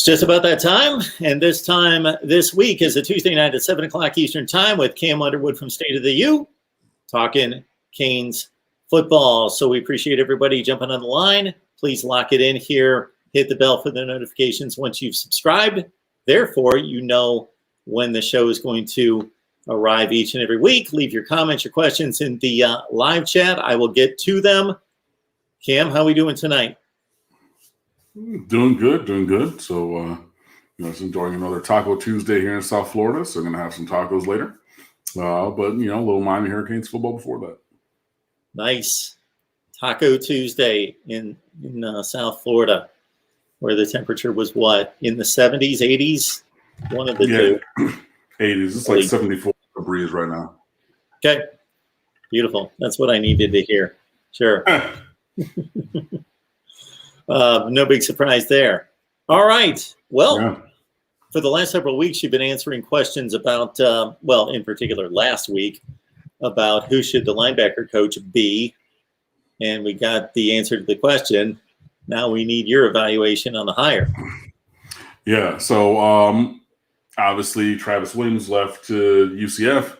It's just about that time, and this time this week is a Tuesday night at 7 o'clock Eastern Time with Cam Underwood from State of the U, talking Canes football. So we appreciate everybody jumping on the line. Please lock it in here. Hit the bell for the notifications once you've subscribed. Therefore, you know when the show is going to arrive each and every week. Leave your comments, your questions in the live chat. I will get to them. Cam, how are we doing tonight? Doing good. So, just enjoying another Taco Tuesday here in South Florida. So, going to have some tacos later. But, a little Miami Hurricanes football before that. Nice. Taco Tuesday in South Florida, where the temperature was what? In the 70s, 80s? One of the two. 80s. It's like 74 degrees right now. Okay. Beautiful. That's what I needed to hear. Sure. No big surprise there. All right. Well, for the last several weeks, you've been answering questions about, in particular last week, about who should the linebacker coach be. And we got the answer to the question. Now we need your evaluation on the hire. Yeah. So, obviously, Travis Williams left to UCF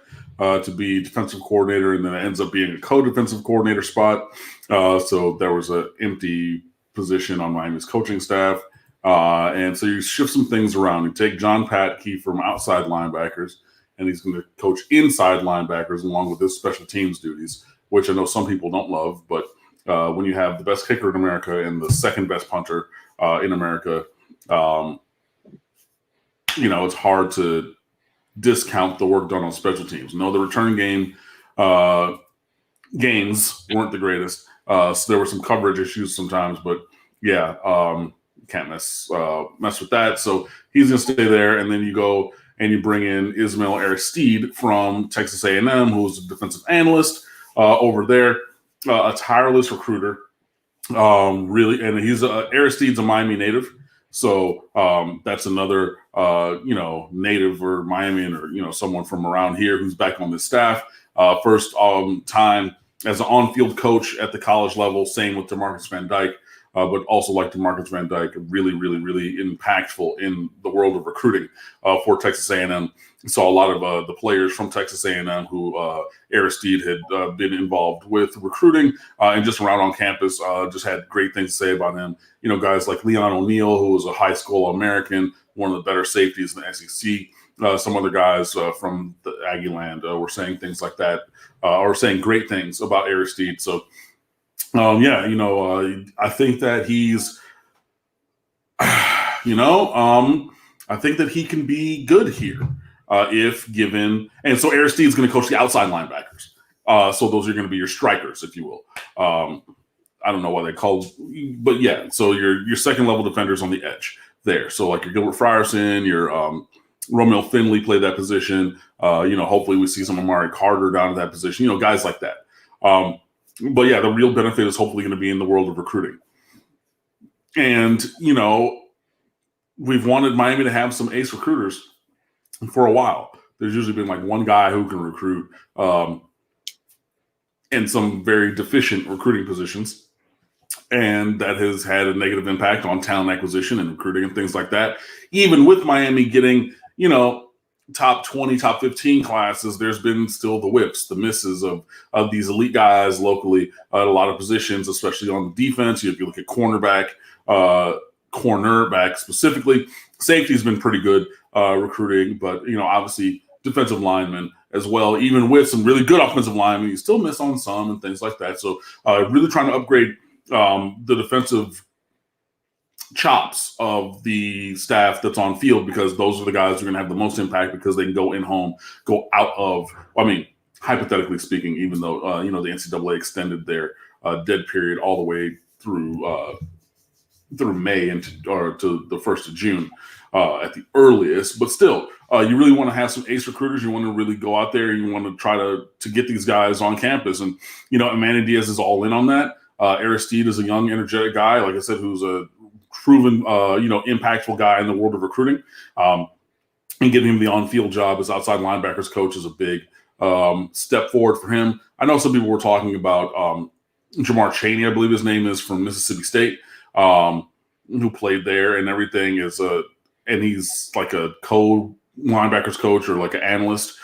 to be defensive coordinator, and then it ends up being a co-defensive coordinator spot. So there was an empty position on Miami's coaching staff. And so you shift some things around. You take John Patke from outside linebackers, and he's going to coach inside linebackers along with his special teams duties, which I know some people don't love. But when you have the best kicker in America and the second best punter in America, it's hard to discount the work done on special teams. No, the return game gains weren't the greatest. So there were some coverage issues sometimes, but can't mess with that. So he's going to stay there. And then you go and you bring in Ismail Aristide from Texas A&M, who's a defensive analyst over there, a tireless recruiter. Really, and Aristide's a Miami native. So that's another, native or Miamian or, someone from around here who's back on the staff. First time as an on-field coach at the college level, same with DeMarcus Van Dyke, but also like DeMarcus Van Dyke, really, really, really impactful in the world of recruiting for Texas A&M. Saw a lot of the players from Texas A&M who Aristide had been involved with recruiting and just around on campus, just had great things to say about him. Guys like Leon O'Neal, who was a high school All-American, one of the better safeties in the SEC. Some other guys from the Aggie land were saying things like that, or saying great things about Aristide. So, I think that he's, I think that he can be good here if given. And so Aristide's going to coach the outside linebackers. So those are going to be your strikers, if you will. I don't know what they call, but yeah. So your second level defenders on the edge there. So like your Gilbert Frierson, your Romeo Finley played that position. Hopefully we see some Amari Carter down to that position. Guys like that. But yeah, the real benefit is hopefully going to be in the world of recruiting. And, we've wanted Miami to have some ace recruiters for a while. There's usually been like one guy who can recruit in some very deficient recruiting positions. And that has had a negative impact on talent acquisition and recruiting and things like that. Even with Miami getting, top 20, top 15 classes, there's been still the whips, the misses of these elite guys locally at a lot of positions, especially on the defense. If you look at cornerback specifically, safety's been pretty good recruiting, but obviously defensive linemen as well. Even with some really good offensive linemen, you still miss on some and things like that. So really trying to upgrade the defensive chops of the staff that's on field, because those are the guys who are going to have the most impact because they can go in home, go out of, hypothetically speaking, even though, the NCAA extended their dead period all the way through May to the 1st of June at the earliest. But still, you really want to have some ace recruiters. You want to really go out there. You want to try to get these guys on campus. And, Manny Diaz is all in on that. Aristide is a young, energetic guy, like I said, who's a proven, impactful guy in the world of recruiting. And giving him the on-field job as outside linebackers coach is a big step forward for him. I know some people were talking about Jamar Chaney, I believe his name is, from Mississippi State. who played there and everything, and he's like a linebackers coach or like an analyst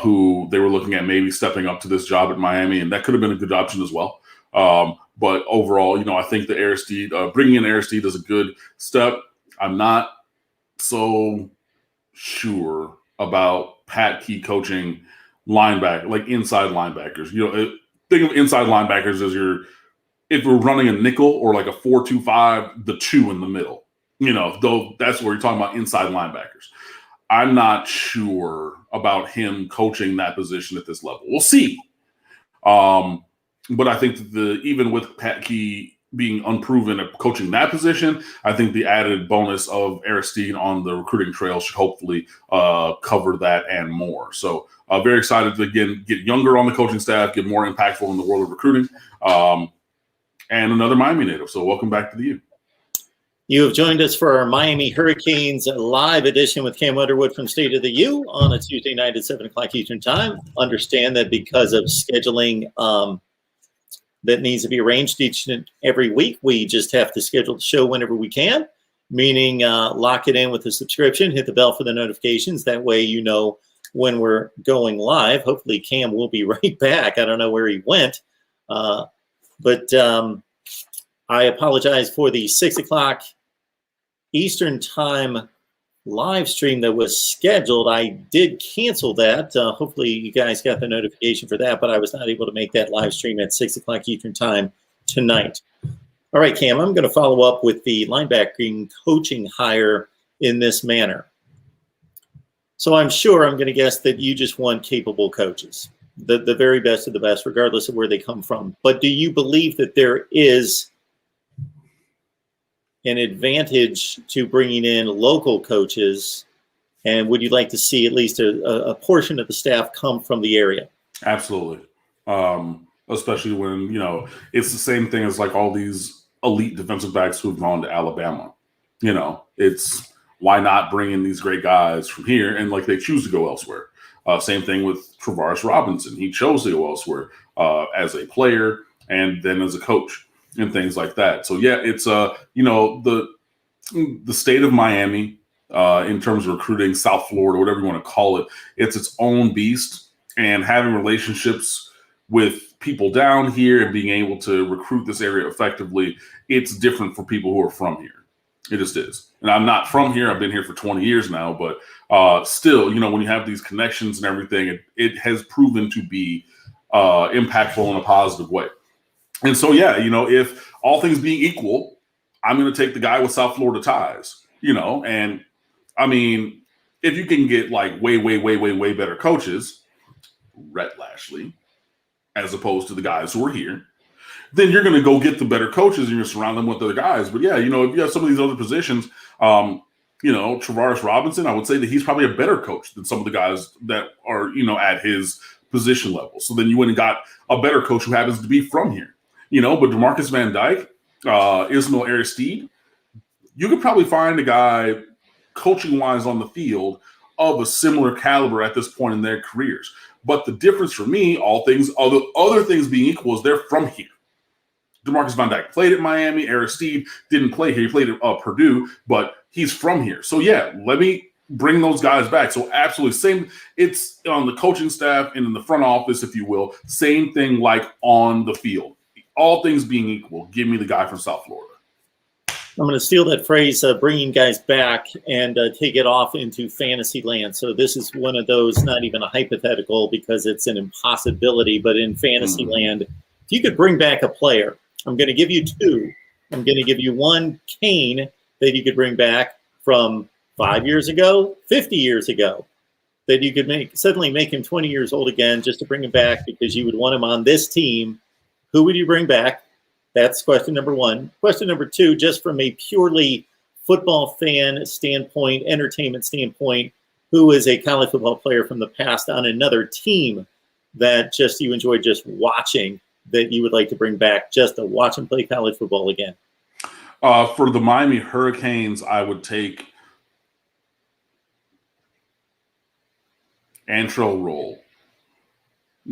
who they were looking at maybe stepping up to this job at Miami, and that could have been a good option as well. But overall, I think the Aristide, bringing in Aristide is a good step. I'm not so sure about Pat Key coaching inside linebackers. Think of inside linebackers as if we're running a nickel or like a 4-2-5, the 2 in the middle. Though that's where you're talking about inside linebackers. I'm not sure about him coaching that position at this level. We'll see. But I think that even with Pat Key being unproven at coaching that position, I think the added bonus of Aristide on the recruiting trail should hopefully cover that and more. So very excited to, again, get younger on the coaching staff, get more impactful in the world of recruiting, and another Miami native. So welcome back to the U. You have joined us for our Miami Hurricanes live edition with Cam Underwood from State of the U on a Tuesday night at 7 o'clock Eastern Time. Understand that because of scheduling that needs to be arranged each and every week, we just have to schedule the show whenever we can, meaning lock it in with a subscription, hit the bell for the notifications. That way you know when we're going live. Hopefully Cam will be right back. I don't know where he went, but I apologize for the 6 o'clock Eastern Time live stream that was scheduled. I did cancel that. Hopefully you guys got the notification for that, but I was not able to make that live stream at 6 o'clock Eastern Time tonight. All right, Cam, I'm going to follow up with the linebacking coaching hire in this manner. So I'm going to guess that you just want capable coaches, the very best of the best, regardless of where they come from. But do you believe that there is an advantage to bringing in local coaches, and would you like to see at least a portion of the staff come from the area? Absolutely. Especially when, it's the same thing as like all these elite defensive backs who've gone to Alabama. It's why not bring in these great guys from here, and like they choose to go elsewhere. Same thing with Travaris Robinson. He chose to go elsewhere as a player and then as a coach and things like that. So yeah, it's the state of Miami in terms of recruiting, South Florida, whatever you want to call it, it's its own beast, and having relationships with people down here and being able to recruit this area effectively, it's different for people who are from here. It just is. And I'm not from here. I've been here for 20 years now, but still, when you have these connections and everything, it has proven to be impactful in a positive way. And so, yeah, if all things being equal, I'm going to take the guy with South Florida ties, and I mean, if you can get like way better coaches, Rhett Lashley, as opposed to the guys who are here, then you're going to go get the better coaches and you're surround them with other guys. But yeah, if you have some of these other positions, Travaris Robinson, I would say that he's probably a better coach than some of the guys that are, at his position level. So then you went and got a better coach who happens to be from here. But DeMarcus Van Dyke, Ismail Aristide, you could probably find a guy coaching-wise on the field of a similar caliber at this point in their careers. But the difference for me, other things being equal, is they're from here. DeMarcus Van Dyke played at Miami. Aristide didn't play here. He played at Purdue, but he's from here. So yeah, let me bring those guys back. So absolutely same. It's on the coaching staff and in the front office, if you will. Same thing like on the field. All things being equal, give me the guy from South Florida. I'm going to steal that phrase, bringing guys back, and take it off into Fantasyland. So this is one of those, not even a hypothetical because it's an impossibility, but in Fantasyland, if you could bring back a player, I'm going to give you two. I'm going to give you one Kane that you could bring back from 5 years ago, 50 years ago, that you could suddenly make him 20 years old again just to bring him back because you would want him on this team. Who would you bring back? That's question number one. Question number two, just from a purely football fan standpoint, entertainment standpoint, who is a college football player from the past on another team that just you enjoy just watching that you would like to bring back just to watch him play college football again? For the Miami Hurricanes, I would take Antrell Roll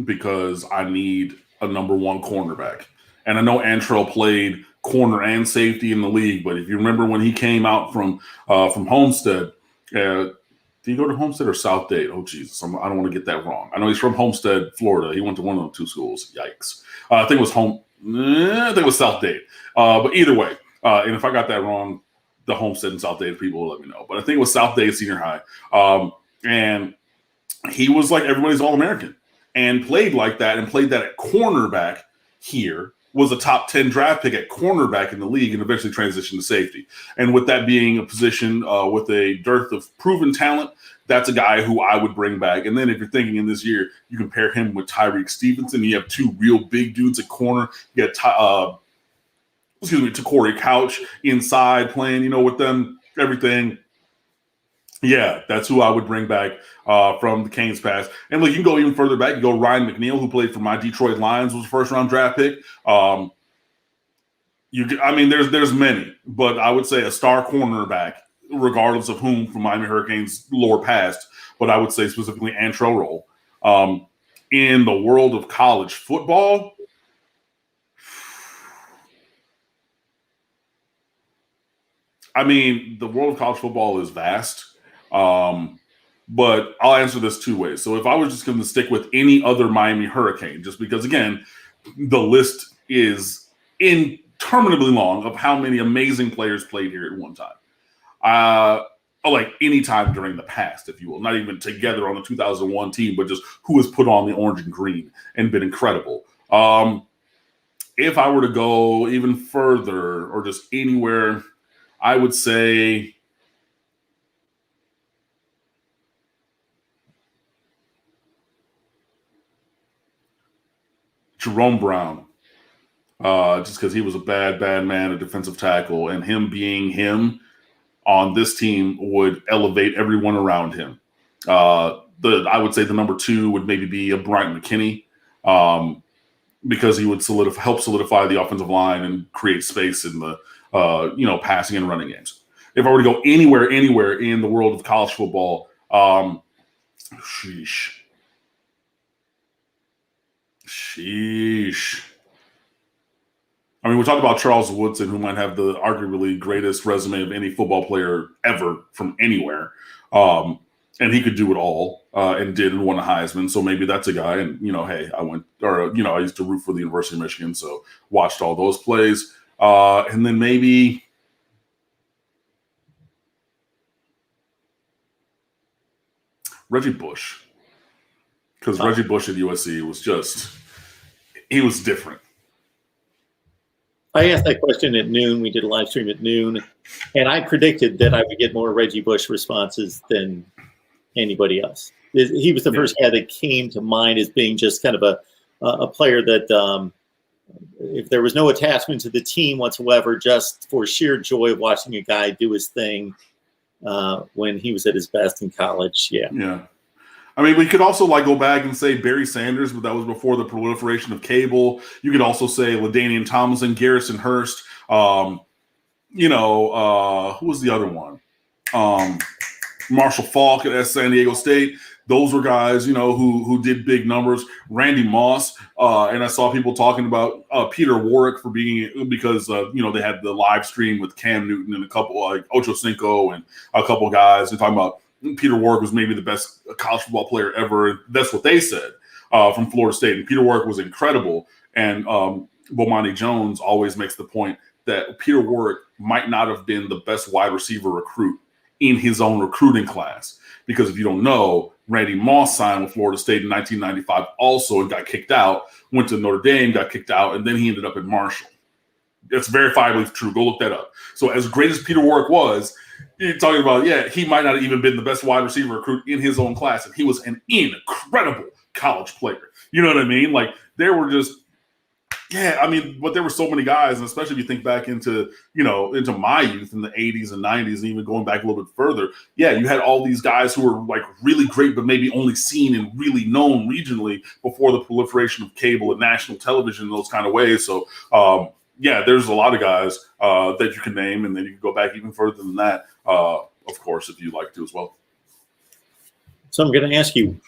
because I need a number one cornerback. And I know Antrell played corner and safety in the league. But if you remember when he came out from Homestead, did he go to Homestead or South Dade? Oh, Jesus, I don't want to get that wrong. I know he's from Homestead, Florida. He went to one of the two schools. Yikes. I think it was South Dade. But either way, and if I got that wrong, the Homestead and South Dade people will let me know. But I think it was South Dade Senior High. And he was like everybody's All-American and played like that and played that at cornerback here. Was a top 10 draft pick at cornerback in the league and eventually transitioned to safety. And with that being a position with a dearth of proven talent, that's a guy who I would bring back. And then if you're thinking in this year, you compare him with Tyreek Stevenson. You have two real big dudes at corner. You got Corey Couch inside playing, with them, everything. Yeah, that's who I would bring back from the Canes past. And look, you can go even further back. You go Ryan McNeil, who played for my Detroit Lions, was a first-round draft pick. There's many, but I would say a star cornerback, regardless of whom from Miami Hurricanes lore past. But I would say specifically Antrell Roll. In the world of college football, the world of college football is vast. But I'll answer this two ways. So if I was just going to stick with any other Miami Hurricane, just because, again, the list is interminably long of how many amazing players played here at one time. Like any time during the past, if you will. Not even together on the 2001 team, but just who has put on the orange and green and been incredible. If I were to go even further or just anywhere, I would say Jerome Brown, just because he was a bad man, a defensive tackle, and him being him on this team would elevate everyone around him. I would say the number two would maybe be a Bryant McKinney, because he would help solidify the offensive line and create space in the passing and running games. If I were to go anywhere in the world of college football, sheesh. We talked about Charles Woodson, who might have the arguably greatest resume of any football player ever from anywhere. And he could do it all, and did and won a Heisman. So maybe that's a guy. And, hey, I used to root for the University of Michigan, so watched all those plays. And then maybe Reggie Bush. Because Reggie Bush at USC was he was different. I asked that question at noon. We did a live stream at noon, and I predicted that I would get more Reggie Bush responses than anybody else. He was the first guy that came to mind as being just kind of a player that, if there was no attachment to the team whatsoever, just for sheer joy of watching a guy do his thing when he was at his best in college. Yeah. We could also go back and say Barry Sanders, but that was before the proliferation of cable. You could also say LaDainian Tomlinson, Garrison Hurst. Who was the other one? Marshall Faulk at San Diego State. Those were guys, who did big numbers. Randy Moss, and I saw people talking about Peter Warwick because they had the live stream with Cam Newton and a couple Ocho Cinco and a couple guys, and talking about Peter Warwick was maybe the best college football player ever. That's what they said from Florida State. And Peter Warwick was incredible. And Bomani Jones always makes the point that Peter Warwick might not have been the best wide receiver recruit in his own recruiting class. Because if you don't know, Randy Moss signed with Florida State in 1995 also and got kicked out, went to Notre Dame, got kicked out, and then he ended up at Marshall. It's verifiably true. Go look that up. So as great as Peter Warwick was, you're talking about, he might not have even been the best wide receiver recruit in his own class, and he was an incredible college player. You know what I mean? There were just, but there were so many guys, and especially if you think back into my youth in the 80s and 90s, and even going back a little bit further, you had all these guys who were really great, but maybe only seen and really known regionally before the proliferation of cable and national television in those kind of ways. So, there's a lot of guys that you can name, and then you can go back even further than that, of course, if you'd like to as well. So I'm going to ask you,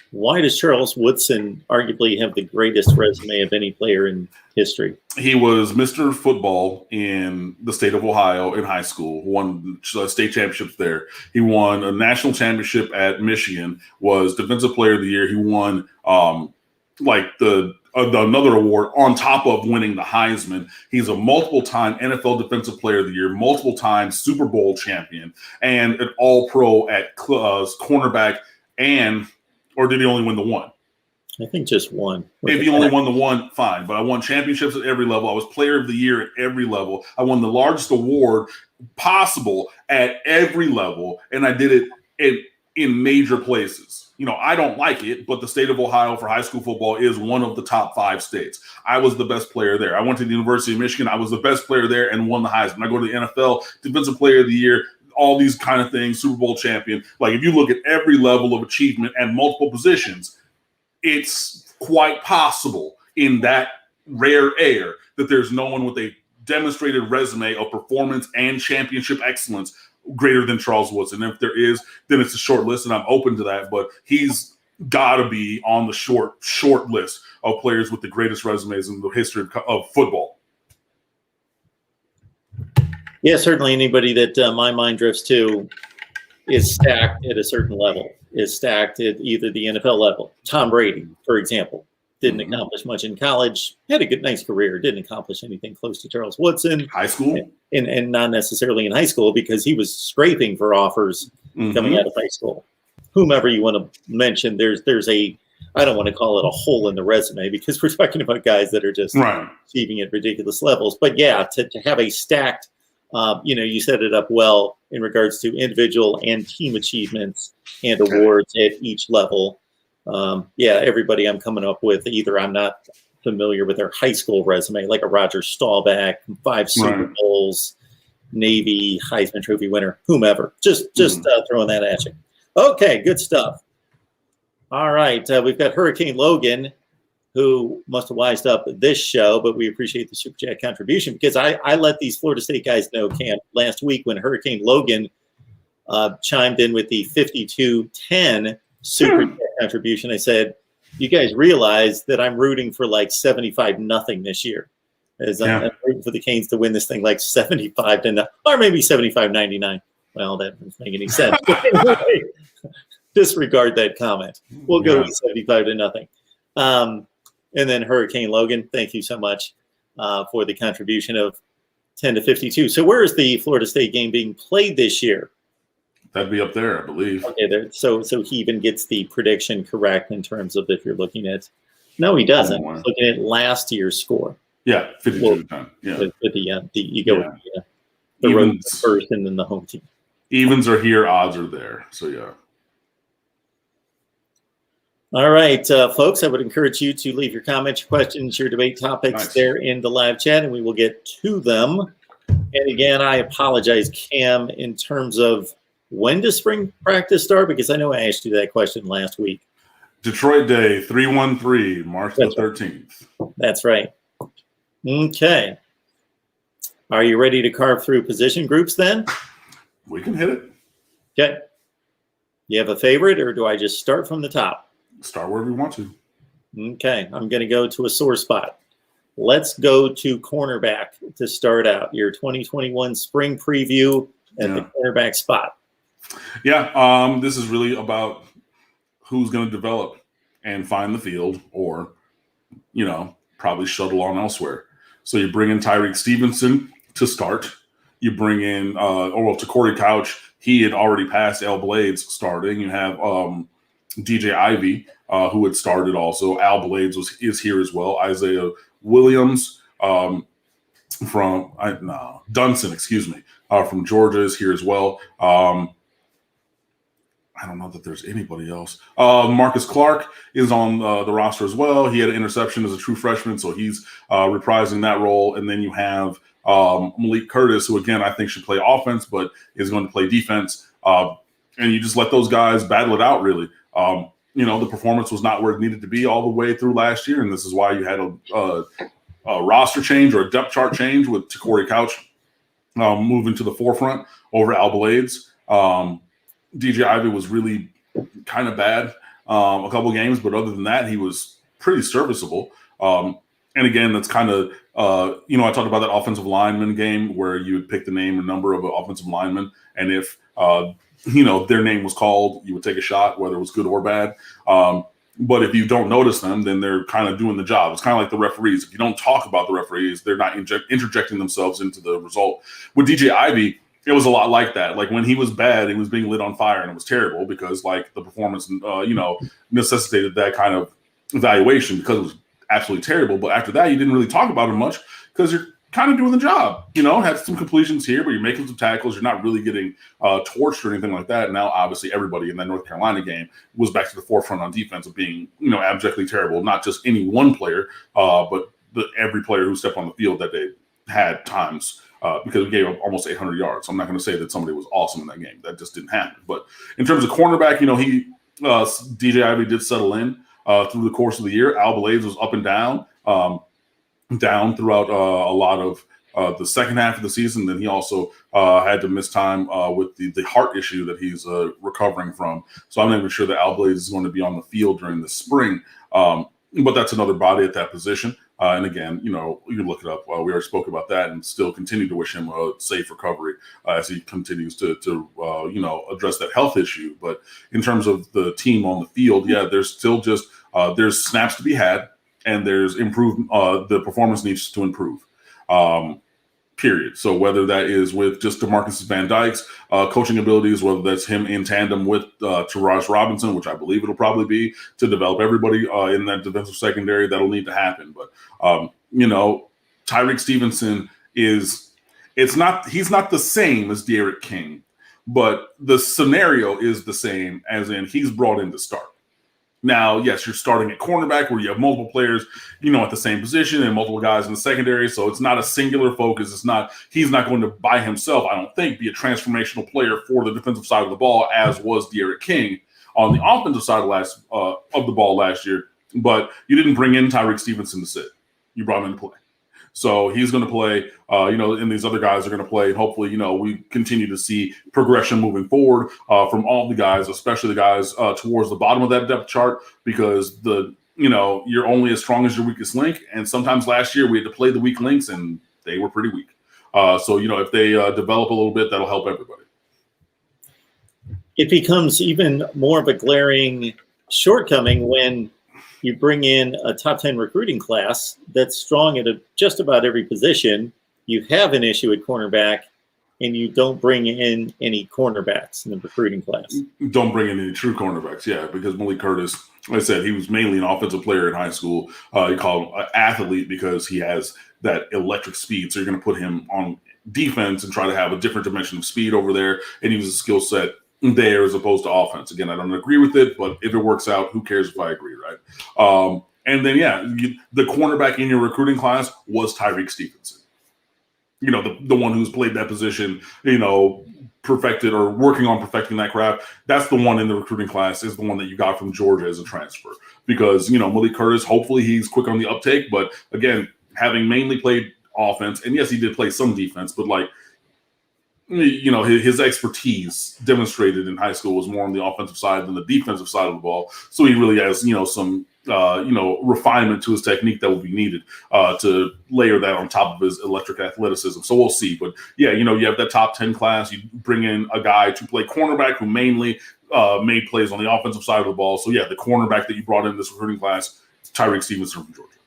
Why does Charles Woodson arguably have the greatest resume of any player in history? He was Mr. Football in the state of Ohio in high school, won state championships there. He won a national championship at Michigan, was Defensive Player of the Year. He won another award on top of winning the Heisman. He's a multiple-time NFL Defensive Player of the Year, multiple-time Super Bowl champion, and an All-Pro at cornerback or did he only win the one? I think just one. If he only won the one, fine. But I won championships at every level. I was player of the year at every level. I won the largest award possible at every level, and I did it in major places. I don't like it, but the state of Ohio for high school football is one of the top 5 states. I was the best player there. I went to the University of Michigan. I was the best player there and won the Heisman. I go to the NFL, Defensive Player of the Year, all these kind of things, Super Bowl champion. Like, if you look at every level of achievement at multiple positions, it's quite possible in that rare air that there's no one with a demonstrated resume of performance and championship excellence greater than Charles Woodson. And if there is, then it's a short list, and I'm open to that. But he's got to be on the short list of players with the greatest resumes in the history of football. Yeah, certainly anybody that my mind drifts to is stacked at a certain level, is stacked at either the NFL level. Tom Brady, for example, didn't accomplish much in college, had a nice career, didn't accomplish anything close to Charles Woodson. High school? And not necessarily in high school, because he was scraping for offers coming out of high school. Whomever you want to mention, there's a, I don't want to call it a hole in the resume, because we're talking about guys that are just achieving at ridiculous levels. But yeah, to have a stacked, you set it up well in regards to individual and team achievements and awards at each level. Everybody I'm coming up with, either I'm not familiar with their high school resume, like a Roger Staubach, 5 Super Bowls, Navy, Heisman Trophy winner, whomever. Just throwing that at you. Okay, good stuff. All right, we've got Hurricane Logan, who must have wised up this show, but we appreciate the Super Chat contribution, because I let these Florida State guys know, Cam, last week when Hurricane Logan chimed in with the 52-10 Super Chat contribution. I said, you guys realize that I'm rooting for like 75-0 this year. I'm rooting for the Canes to win this thing like 75-0, or maybe 75-99. Well, that doesn't make any sense. Anyway, disregard that comment. We'll go with 75-0. And then Hurricane Logan, thank you so much for the contribution of 10-52. So where is the Florida State game being played this year? That'd be up there, I believe. Okay, there. So he even gets the prediction correct in terms of if you're looking at. No, he doesn't. He's looking at last year's score. Yeah, 52-10. Yeah, with you go with the road first and then the home team. Evens are here, odds are there. So yeah. All right, folks, I would encourage you to leave your comments, your questions, your debate topics there in the live chat, and we will get to them. And again, I apologize, Cam, in terms of when does spring practice start? Because I know I asked you that question last week. Detroit Day, 3-1-3, March the 13th. That's right. Okay. Are you ready to carve through position groups then? We can hit it. Okay. You have a favorite, or do I just start from the top? Start wherever you want to. Okay. I'm going to go to a sore spot. Let's go to cornerback to start out. Your 2021 spring preview at the cornerback spot. Yeah. This is really about who's going to develop and find the field, or, probably shuttle on elsewhere. So you bring in Tyreek Stevenson to start. You bring in, to Corey Couch. He had already passed Al Blades starting. You have DJ Ivy, who had started also. Al Blades is here as well. Isaiah Williams from Dunson, from Georgia is here as well. I don't know that there's anybody else. Marcus Clark is on the roster as well. He had an interception as a true freshman, so he's reprising that role. And then you have Malik Curtis, who, again, I think should play offense, but is going to play defense. And you just let those guys battle it out, really. The performance was not where it needed to be all the way through last year, and this is why you had a roster change or a depth chart change with Corey Couch moving to the forefront over Al Blades. DJ Ivy was really kind of bad. a couple games, but other than that, he was pretty serviceable. And again, that's kind of, I talked about that offensive lineman game where you would pick the name and number of an offensive lineman. And if, their name was called, you would take a shot, whether it was good or bad. But if you don't notice them, then they're kind of doing the job. It's kind of like the referees. If you don't talk about the referees, they're not interjecting themselves into the result. With DJ Ivey, it was a lot like that. Like when he was bad, he was being lit on fire, and it was terrible because like the performance, necessitated that kind of evaluation because it was absolutely terrible. But after that, you didn't really talk about him much because you're kind of doing the job. Had some completions here, but you're making some tackles. You're not really getting torched or anything like that. And now, obviously, everybody in that North Carolina game was back to the forefront on defense of being, abjectly terrible. Not just any one player, but every player who stepped on the field that day had times because we gave up almost 800 yards. So I'm not going to say that somebody was awesome in that game. That just didn't happen. But in terms of cornerback, DJ Ivey did settle in through the course of the year. Al Blades was up and down throughout a lot of the second half of the season. Then he also had to miss time with the heart issue that he's recovering from. So I'm not even sure that Al Blades is going to be on the field during the spring. But that's another body at that position. And again, you can look it up. We already spoke about that and still continue to wish him a safe recovery as he continues to address that health issue. But in terms of the team on the field, there's still just there's snaps to be had. And there's the performance needs to improve, period. So whether that is with just DeMarcus Van Dyke's coaching abilities, whether that's him in tandem with Taraj Robinson, which I believe it'll probably be, to develop everybody in that defensive secondary, that'll need to happen. But, Tyreek Stevenson he's not the same as D'Eriq King, but the scenario is the same, as in he's brought in to start. Now, yes, you're starting at cornerback where you have multiple players, at the same position and multiple guys in the secondary. So it's not a singular focus. He's not going to by himself, I don't think, be a transformational player for the defensive side of the ball, as was D'Eriq King on the offensive side of the ball last year. But you didn't bring in Tyreek Stevenson to sit. You brought him in to play. So he's going to play, and these other guys are going to play. And hopefully, we continue to see progression moving forward from all the guys, especially the guys towards the bottom of that depth chart, because you're only as strong as your weakest link. And sometimes last year we had to play the weak links and they were pretty weak. So if they develop a little bit, that'll help everybody. It becomes even more of a glaring shortcoming when you bring in a top 10 recruiting class that's strong at just about every position. You have an issue at cornerback, and you don't bring in any cornerbacks in the recruiting class. Don't bring in any true cornerbacks, because Malik Curtis, like I said, he was mainly an offensive player in high school. You call him an athlete because he has that electric speed. So you're going to put him on defense and try to have a different dimension of speed over there, and use a skill set there as opposed to offense. Again, I don't agree with it, but if it works out, who cares if I agree, right? And then, the cornerback in your recruiting class was Tyreek Stevenson. The one who's played that position, perfected or working on perfecting that craft. That's the one in the recruiting class, is the one that you got from Georgia as a transfer. Because, Malik Curtis, hopefully he's quick on the uptake. But again, having mainly played offense, and yes, he did play some defense, but his expertise demonstrated in high school was more on the offensive side than the defensive side of the ball. So he really has, some, refinement to his technique that will be needed to layer that on top of his electric athleticism. So we'll see. But you have that top 10 class. You bring in a guy to play cornerback who mainly made plays on the offensive side of the ball. So the cornerback that you brought in this recruiting class, Tyreek Stevenson from Georgia.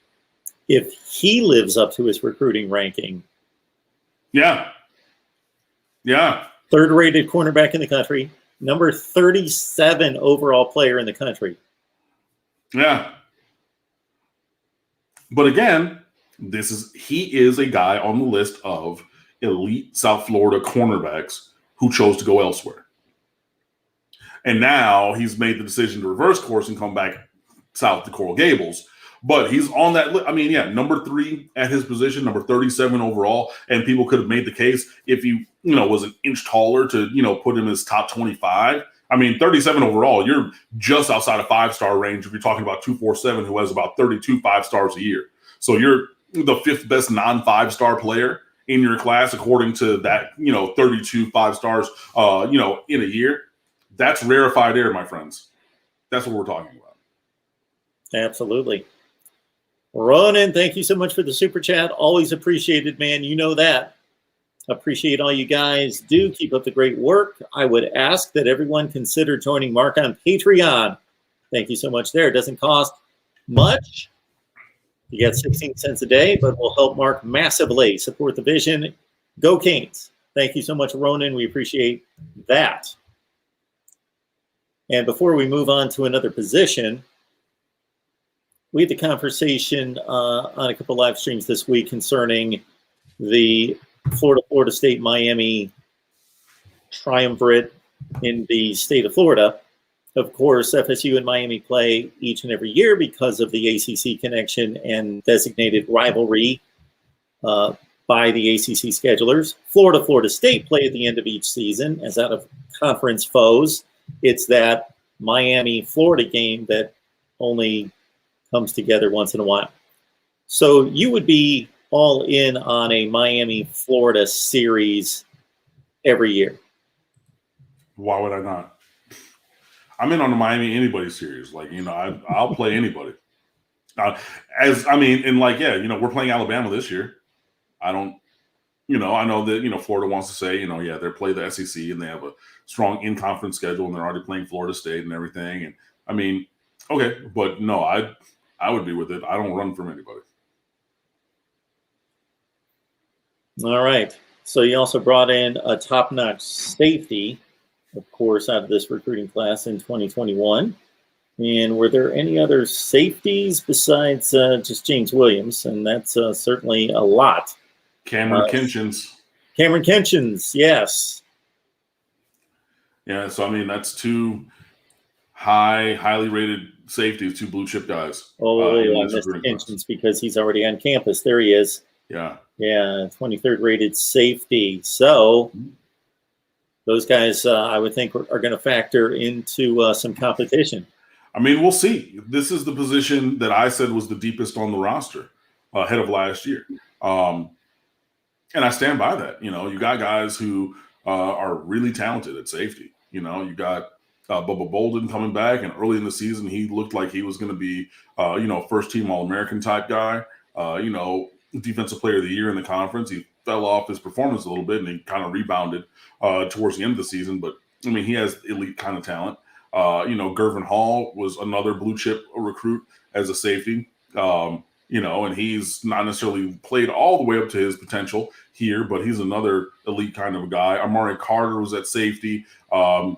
If he lives up to his recruiting ranking. Yeah. Third rated cornerback in the country, number 37 overall player in the country. Yeah. But again, he is a guy on the list of elite South Florida cornerbacks who chose to go elsewhere. And now he's made the decision to reverse course and come back south to Coral Gables. But he's on that list. Number 3 at his position, number 37 overall. And people could have made the case if he, was an inch taller to, put him as top 25. 37 overall, you're just outside of 5-star range if you're talking about 247, who has about 32 5-stars a year. So you're the 5th best non-5-star player in your class, according to that, 32 5-stars, in a year. That's rarefied air, my friends. That's what we're talking about. Absolutely. Ronan, thank you so much for the super chat. Always appreciated, man. You know that. Appreciate all you guys do. Keep up the great work. I would ask that everyone consider joining Mark on Patreon. Thank you so much there. It doesn't cost much. You get 16 cents a day, but will help Mark massively. Support the vision. Go Canes. Thank you so much, Ronan. We appreciate that. And before we move on to another position, we had the conversation on a couple live streams this week concerning the Florida State Miami triumvirate in the state of Florida. Of course, FSU and Miami play each and every year because of the ACC connection and designated rivalry by the ACC schedulers. Florida State play at the end of each season as out of conference foes. It's that Miami-Florida game that only comes together once in a while. So you would be all in on a Miami-Florida series every year. Why would I not? I'm in on the Miami-anybody series. Like, I'll play anybody. We're playing Alabama this year. I don't, I know that, Florida wants to say, they play the SEC and they have a strong in-conference schedule and they're already playing Florida State and everything. And okay, but no, I would be with it. I don't run from anybody. All right. So you also brought in a top-notch safety, of course, out of this recruiting class in 2021. And were there any other safeties besides just James Williams? And that's certainly a lot. Cameron Kinchins. Cameron Kinchins, yes. Yeah, so that's two highly rated safeties, two blue chip guys. I missed Kinchins because he's already on campus. There he is. Yeah. Yeah, 23rd rated safety. So those guys, I would think, are going to factor into some competition. We'll see. This is the position that I said was the deepest on the roster ahead of last year. And I stand by that. You got guys who are really talented at safety. You got Bubba Bolden coming back, and early in the season, he looked like he was going to be, first-team All-American type guy. Defensive Player of the Year in the conference. He fell off his performance a little bit, and he kind of rebounded towards the end of the season. But he has elite kind of talent. Gervin Hall was another blue chip recruit as a safety. And he's not necessarily played all the way up to his potential here, but he's another elite kind of a guy. Amari Carter was at safety. Kind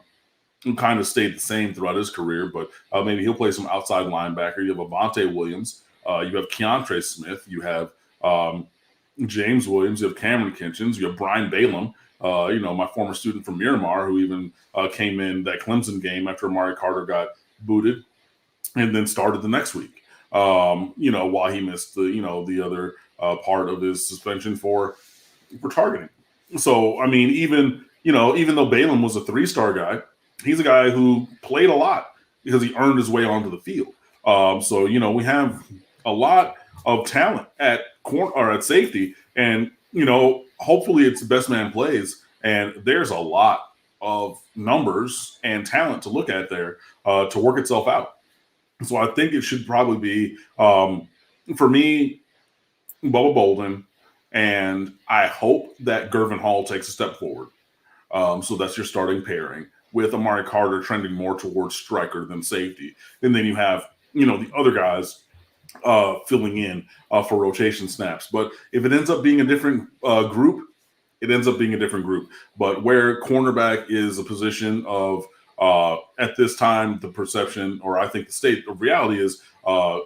of stayed the same throughout his career, but maybe he'll play some outside linebacker. You have Avante Williams. You have Keontre Smith. You have James Williams. You have Cameron Kinchins. You have Brian Balaam, my former student from Miramar, who even came in that Clemson game after Amari Carter got booted and then started the next week, while he missed the other part of his suspension for targeting. So, even though Balaam was a 3-star guy, he's a guy who played a lot because he earned his way onto the field. We have a lot of talent at safety, and hopefully it's the best man plays. And there's a lot of numbers and talent to look at there to work itself out. So I think it should probably be for me, Bubba Bolden, and I hope that Gervin Hall takes a step forward. So that's your starting pairing, with Amari Carter trending more towards striker than safety. And then you have, the other guys filling in for rotation snaps. But if it ends up being a different group, it ends up being a different group. But where cornerback is a position of, at this time, the perception, or I think the state of reality is a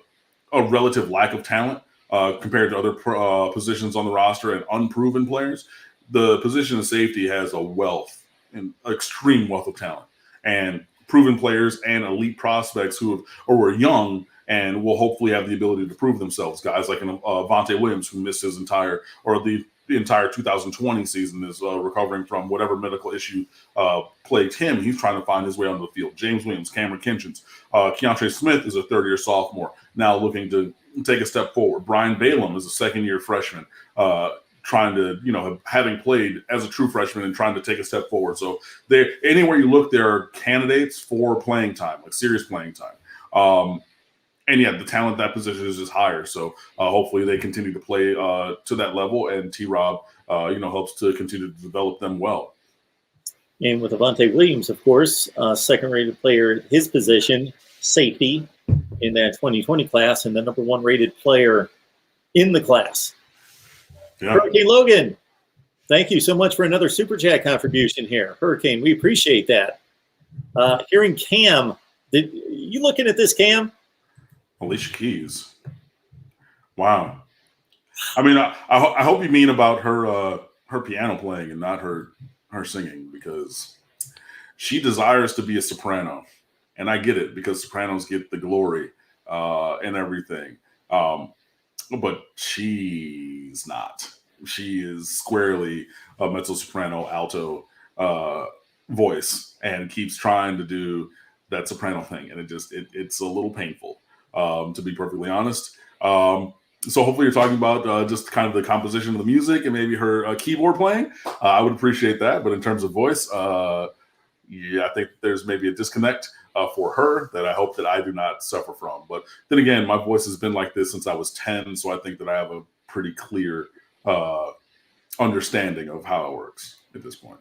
relative lack of talent compared to other positions on the roster and unproven players. The position of safety has a wealth, an extreme wealth of talent, and proven players and elite prospects who are young and will hopefully have the ability to prove themselves. Guys like Avante Williams, who missed his entire 2020 season, is recovering from whatever medical issue plagued him. He's trying to find his way onto the field. James Williams, Cameron Kinchins, Keontre Smith is a third-year sophomore, now looking to take a step forward. Brian Balaam is a second-year freshman. trying to, having played as a true freshman and trying to take a step forward. So anywhere you look, there are candidates for playing time, like serious playing time. And yeah, the talent at that position is just higher. So hopefully they continue to play to that level, and T-Rob, helps to continue to develop them well. And with Avante Williams, of course, second-rated player at his position, safety, in that 2020 class, and the number one rated player in the class. Yeah. Hurricane Logan, thank you so much for another Super Chat contribution here. Hurricane, we appreciate that. Hearing Cam, you looking at this, Cam? Alicia Keys. Wow. I mean, I hope you mean about her piano playing and not her singing, because she desires to be a soprano. And I get it, because sopranos get the glory and everything. But she's not. She is squarely a mezzo-soprano alto voice, and keeps trying to do that soprano thing. And it's a little painful, to be perfectly honest. So hopefully you're talking about just kind of the composition of the music and maybe her keyboard playing. I would appreciate that. But in terms of voice, I think there's maybe a disconnect for her that I hope that I do not suffer from. But then again, my voice has been like this since I was 10, so I think that I have a pretty clear understanding of how it works at this point.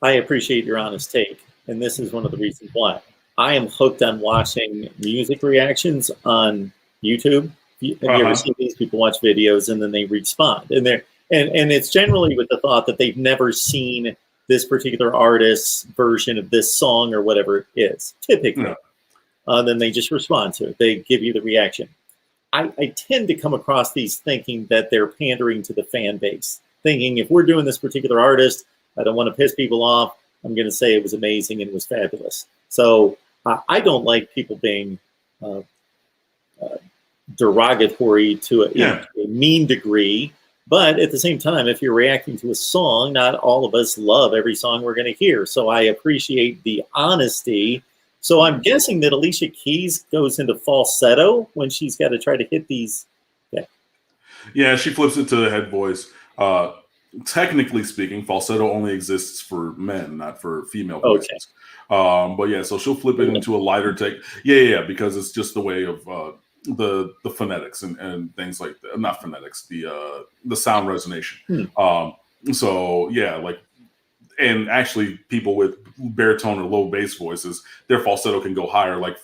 I appreciate your honest take, and this is one of the reasons why. I am hooked on watching music reactions on YouTube. Have you ever seen these people watch videos and then they respond? And it's generally with the thought that they've never seen this particular artist's version of this song or whatever it is, typically. Then they just respond to it. They give you the reaction. I tend to come across these thinking that they're pandering to the fan base, thinking if we're doing this particular artist, I don't want to piss people off, I'm going to say it was amazing and it was fabulous. So I don't like people being derogatory to a mean degree. But at the same time, if you're reacting to a song, not all of us love every song we're going to hear. So I appreciate the honesty. So I'm guessing that Alicia Keys goes into falsetto when she's got to try to hit these. Yeah, she flips it to the head voice. Technically speaking, falsetto only exists for men, not for female voices. Okay. But yeah, so she'll flip it into a lighter take. Yeah, because it's just the way of the phonetics and things like that. Not phonetics, the sound resonation. So yeah, like, and actually people with baritone or low bass voices, their falsetto can go higher, like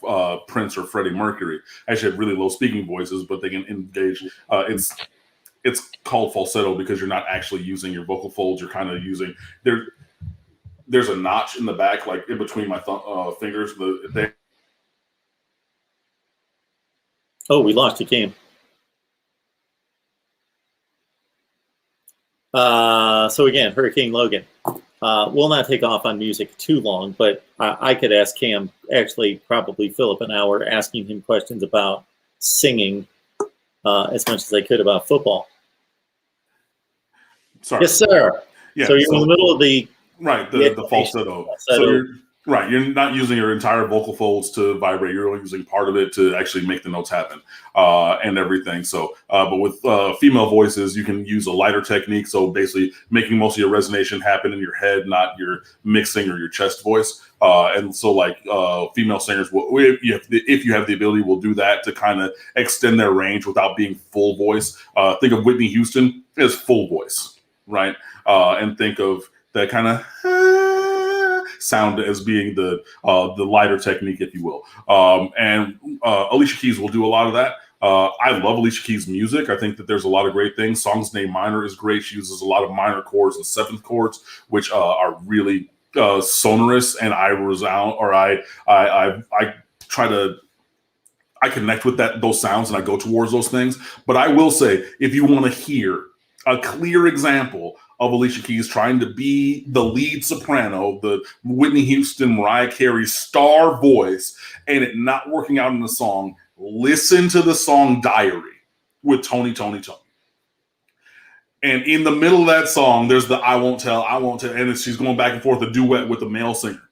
Prince or Freddie Mercury actually have really low speaking voices, but they can engage. It's called falsetto because you're not actually using your vocal folds. You're kind of using there's a notch in the back, like in between my fingers. Oh, we lost you, Cam. So again, Hurricane Logan. We'll not take off on music too long, but I could ask Cam, actually probably fill up an hour asking him questions about singing as much as I could about football. Sorry. Yes, sir. Yeah, so you're in the middle of the falsetto. So you're not using your entire vocal folds to vibrate. You're only using part of it to actually make the notes happen and everything. So, but with female voices, you can use a lighter technique. So basically making most of your resonation happen in your head, not your mixing or your chest voice. And so like female singers, if you have the ability, will do that to kind of extend their range without being full voice. Think of Whitney Houston as full voice, right? And think of that kind of sound as being the lighter technique, if you will. And Alicia Keys will do a lot of that. I love Alicia Keys' music. I think that there's a lot of great things. Songs Named Minor is great. She uses a lot of minor chords and seventh chords, which are really sonorous. And I resound, or I try to. I connect with those sounds and I go towards those things. But I will say, if you want to hear a clear example of Alicia Keys trying to be the lead soprano, the Whitney Houston, Mariah Carey star voice, and it not working out in the song, listen to the song Diary with Tony. And in the middle of that song, there's the I won't tell, and she's going back and forth, a duet with a male singer.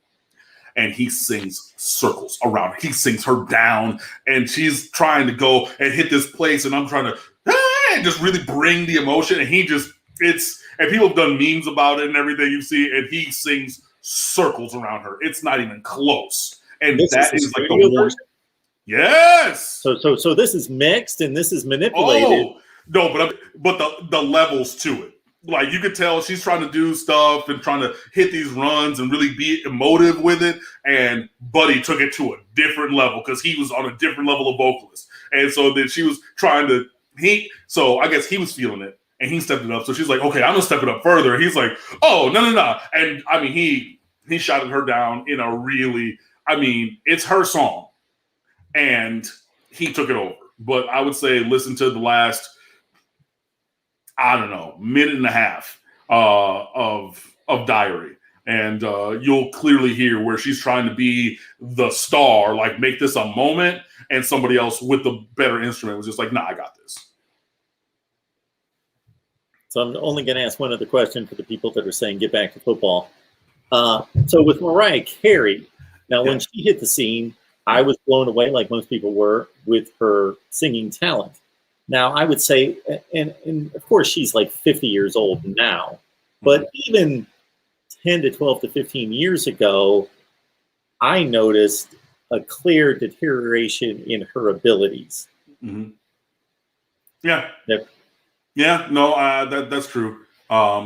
And he sings circles around her. He sings her down, and she's trying to go and hit this place, and I'm trying to, can't just really bring the emotion. And and people have done memes about it and everything you see, and he sings circles around her. It's not even close. And that is like the worst. Yes. So this is mixed and this is manipulated. Oh no, but the levels to it. Like you could tell she's trying to do stuff and trying to hit these runs and really be emotive with it. And Buddy took it to a different level because he was on a different level of vocalist. And so then she was trying to so I guess he was feeling it and he stepped it up. So she's like, okay, I'm gonna step it up further. And he's like, oh, no. And I mean he shouted her down in a really, it's her song. And he took it over. But I would say listen to the last, I don't know, minute and a half of Diary. And you'll clearly hear where she's trying to be the star, like make this a moment, and somebody else with the better instrument was just like, nah, I got this. So I'm only going to ask one other question for the people that are saying get back to football. So with Mariah Carey, now when she hit the scene, I was blown away, like most people were, with her singing talent. Now, I would say, and of course, she's like 50 years old now, but even 10 to 12 to 15 years ago, I noticed a clear deterioration in her abilities. Mm-hmm. Yeah. Yep. Yeah, no, that's true.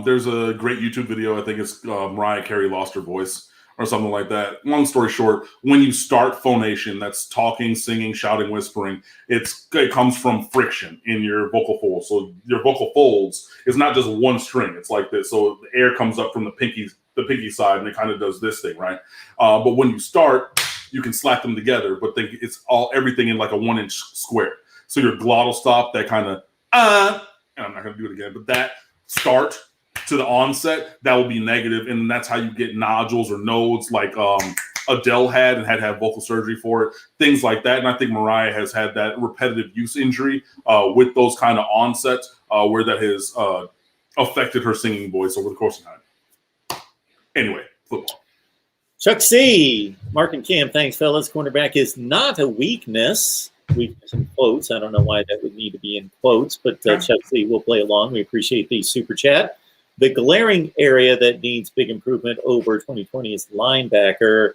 There's a great YouTube video. I think it's Mariah Carey lost her voice or something like that. Long story short, when you start phonation, that's talking, singing, shouting, whispering, it comes from friction in your vocal folds. So your vocal folds is not just one string. It's like this. So the air comes up from the pinky side, and it kind of does this thing, right? But when you start, you can slap them together, but think it's everything in like a 1-inch square. So your glottal stop, that kind of and I'm not going to do it again, but that start to the onset, that will be negative, and that's how you get nodules or nodes like Adele had and had to have vocal surgery for it, things like that. And I think Mariah has had that repetitive use injury with those kind of onsets where that has affected her singing voice over the course of time. Anyway, football. Chuck C. Mark and Cam, thanks, fellas. Cornerback is not a weakness. Weakness in quotes. I don't know why that would need to be in quotes, but Chuck C will play along. We appreciate the super chat. The glaring area that needs big improvement over 2020 is linebacker,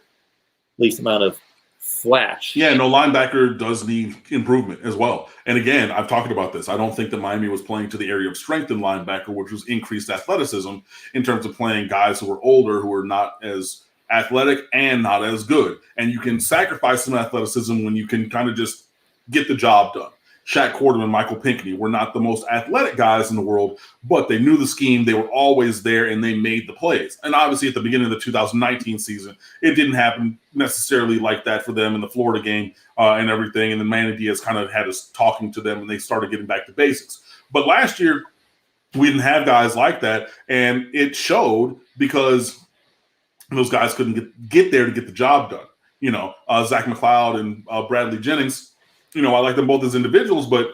least amount of flash. Yeah, no, linebacker does need improvement as well. And again, I've talked about this. I don't think that Miami was playing to the area of strength in linebacker, which was increased athleticism in terms of playing guys who were older, who are not as athletic and not as good. And you can sacrifice some athleticism when you can kind of just get the job done. Shaq Quarterman, Michael Pinckney were not the most athletic guys in the world, but they knew the scheme. They were always there, and they made the plays. And obviously, at the beginning of the 2019 season, it didn't happen necessarily like that for them in the Florida game and everything. And then Manny Diaz kind of had us talking to them, and they started getting back to basics. But last year, we didn't have guys like that, and it showed because those guys couldn't get there to get the job done. You know, Zach McLeod and Bradley Jennings, you know, I like them both as individuals, but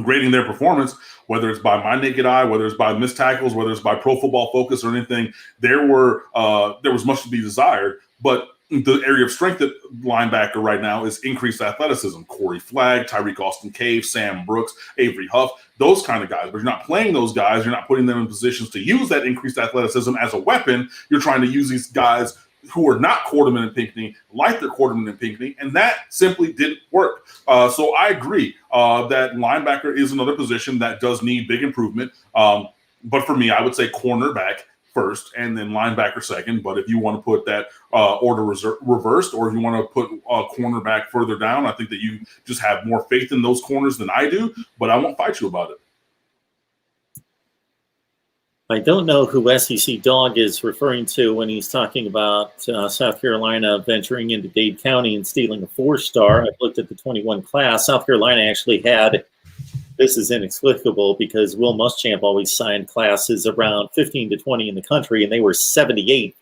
grading their performance, whether it's by my naked eye, whether it's by missed tackles, whether it's by Pro Football Focus or anything, there was much to be desired. But the area of strength at linebacker right now is increased athleticism. Corey Flagg, Tyreek Austin-Cave, Sam Brooks, Avery Huff, those kind of guys. But you're not playing those guys. You're not putting them in positions to use that increased athleticism as a weapon. You're trying to use these guys who are not Quarterman and Pinckney, like their Quarterman and Pinckney, and that simply didn't work. So I agree that linebacker is another position that does need big improvement. But for me, I would say cornerback first and then linebacker second. But if you want to put that order reversed, or if you want to put cornerback further down, I think that you just have more faith in those corners than I do, but I won't fight you about it. I don't know who SEC Dog is referring to when he's talking about South Carolina venturing into Dade County and stealing a 4-star. I've looked at the 21 class. South Carolina actually had, this is inexplicable because Will Muschamp always signed classes around 15 to 20 in the country, and they were 78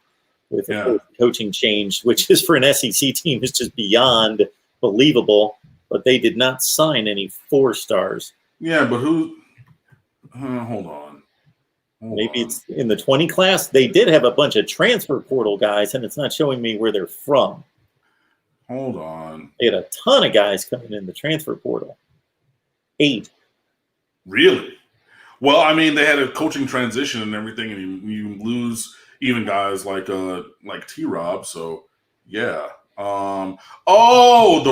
with a coaching change, which is for an SEC team is just beyond believable. But they did not sign any 4-stars. Yeah, but who? Hold on. Maybe it's in the 20 class. They did have a bunch of transfer portal guys, and it's not showing me where they're from. Hold on. They had a ton of guys coming in the transfer portal. 8. Really? Well, I mean, they had a coaching transition and everything, and you lose even guys like T-Rob. So, yeah. The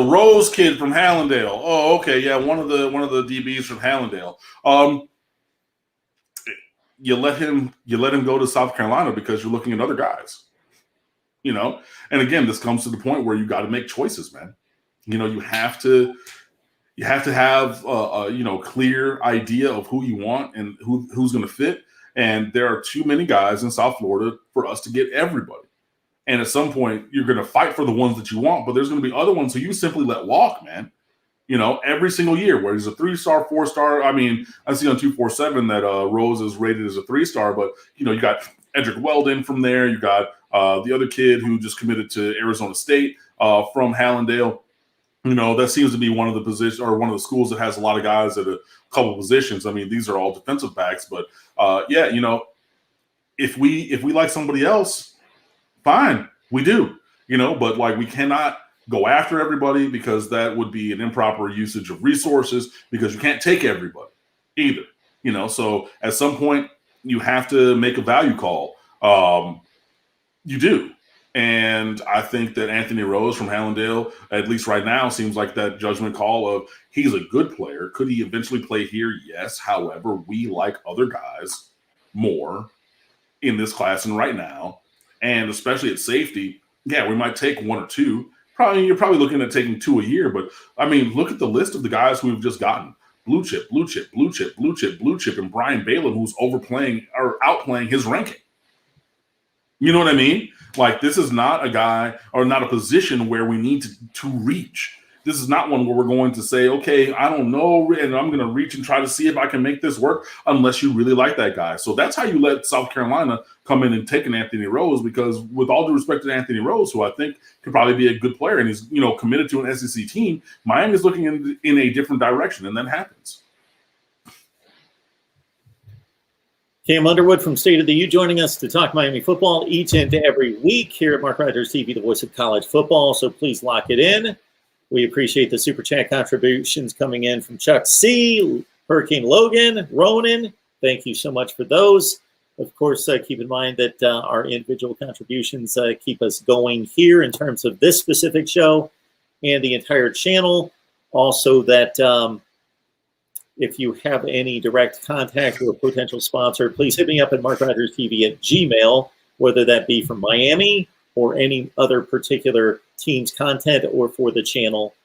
Rose kid from Hallandale. Oh, okay, yeah, one of the DBs from Hallandale. You let him go to South Carolina because you're looking at other guys. And again, this comes to the point where you got to make choices, man. You have to have a clear idea of who you want and who's going to fit. And there are too many guys in South Florida for us to get everybody. And at some point, you're going to fight for the ones that you want, but there's going to be other ones who you simply let walk, man. Every single year, where he's a 3-star, 4-star. I mean, I see on 247 that Rose is rated as a 3-star, but you got Edric Weldon from there. You got the other kid who just committed to Arizona State from Hallandale. That seems to be one of the positions or one of the schools that has a lot of guys at a couple positions. I mean, these are all defensive backs, but if we like somebody else, fine, we do. But like we cannot go after everybody because that would be an improper usage of resources because you can't take everybody either. So at some point you have to make a value call. You do. And I think that Anthony Rose from Hallandale, at least right now, seems like that judgment call of he's a good player. Could he eventually play here? Yes. However, we like other guys more in this class and right now. And especially at safety, yeah, we might take one or two. You're probably looking at taking 2 a year. But, I mean, look at the list of the guys who we've just gotten. Blue chip, and Brian Balaam, who's outplaying his ranking. You know what I mean? Like, this is not a guy or not a position where we need to reach. This is not one where we're going to say, okay, I don't know, and I'm going to reach and try to see if I can make this work unless you really like that guy. So that's how you let South Carolina come in and take an Anthony Rose, because with all due respect to Anthony Rose, who I think could probably be a good player and he's committed to an SEC team, Miami's looking in a different direction, and that happens. Cam Underwood from State of the U joining us to talk Miami football each and every week here at MarkRogersTV, the voice of college football. So please lock it in. We appreciate the Super Chat contributions coming in from Chuck C., Hurricane Logan, Ronan. Thank you so much for those. Of course, keep in mind that our individual contributions keep us going here in terms of this specific show and the entire channel. Also that if you have any direct contact with a potential sponsor, please hit me up at MarkRogersTV at Gmail, whether that be from Miami or any other particular team's content or for the channel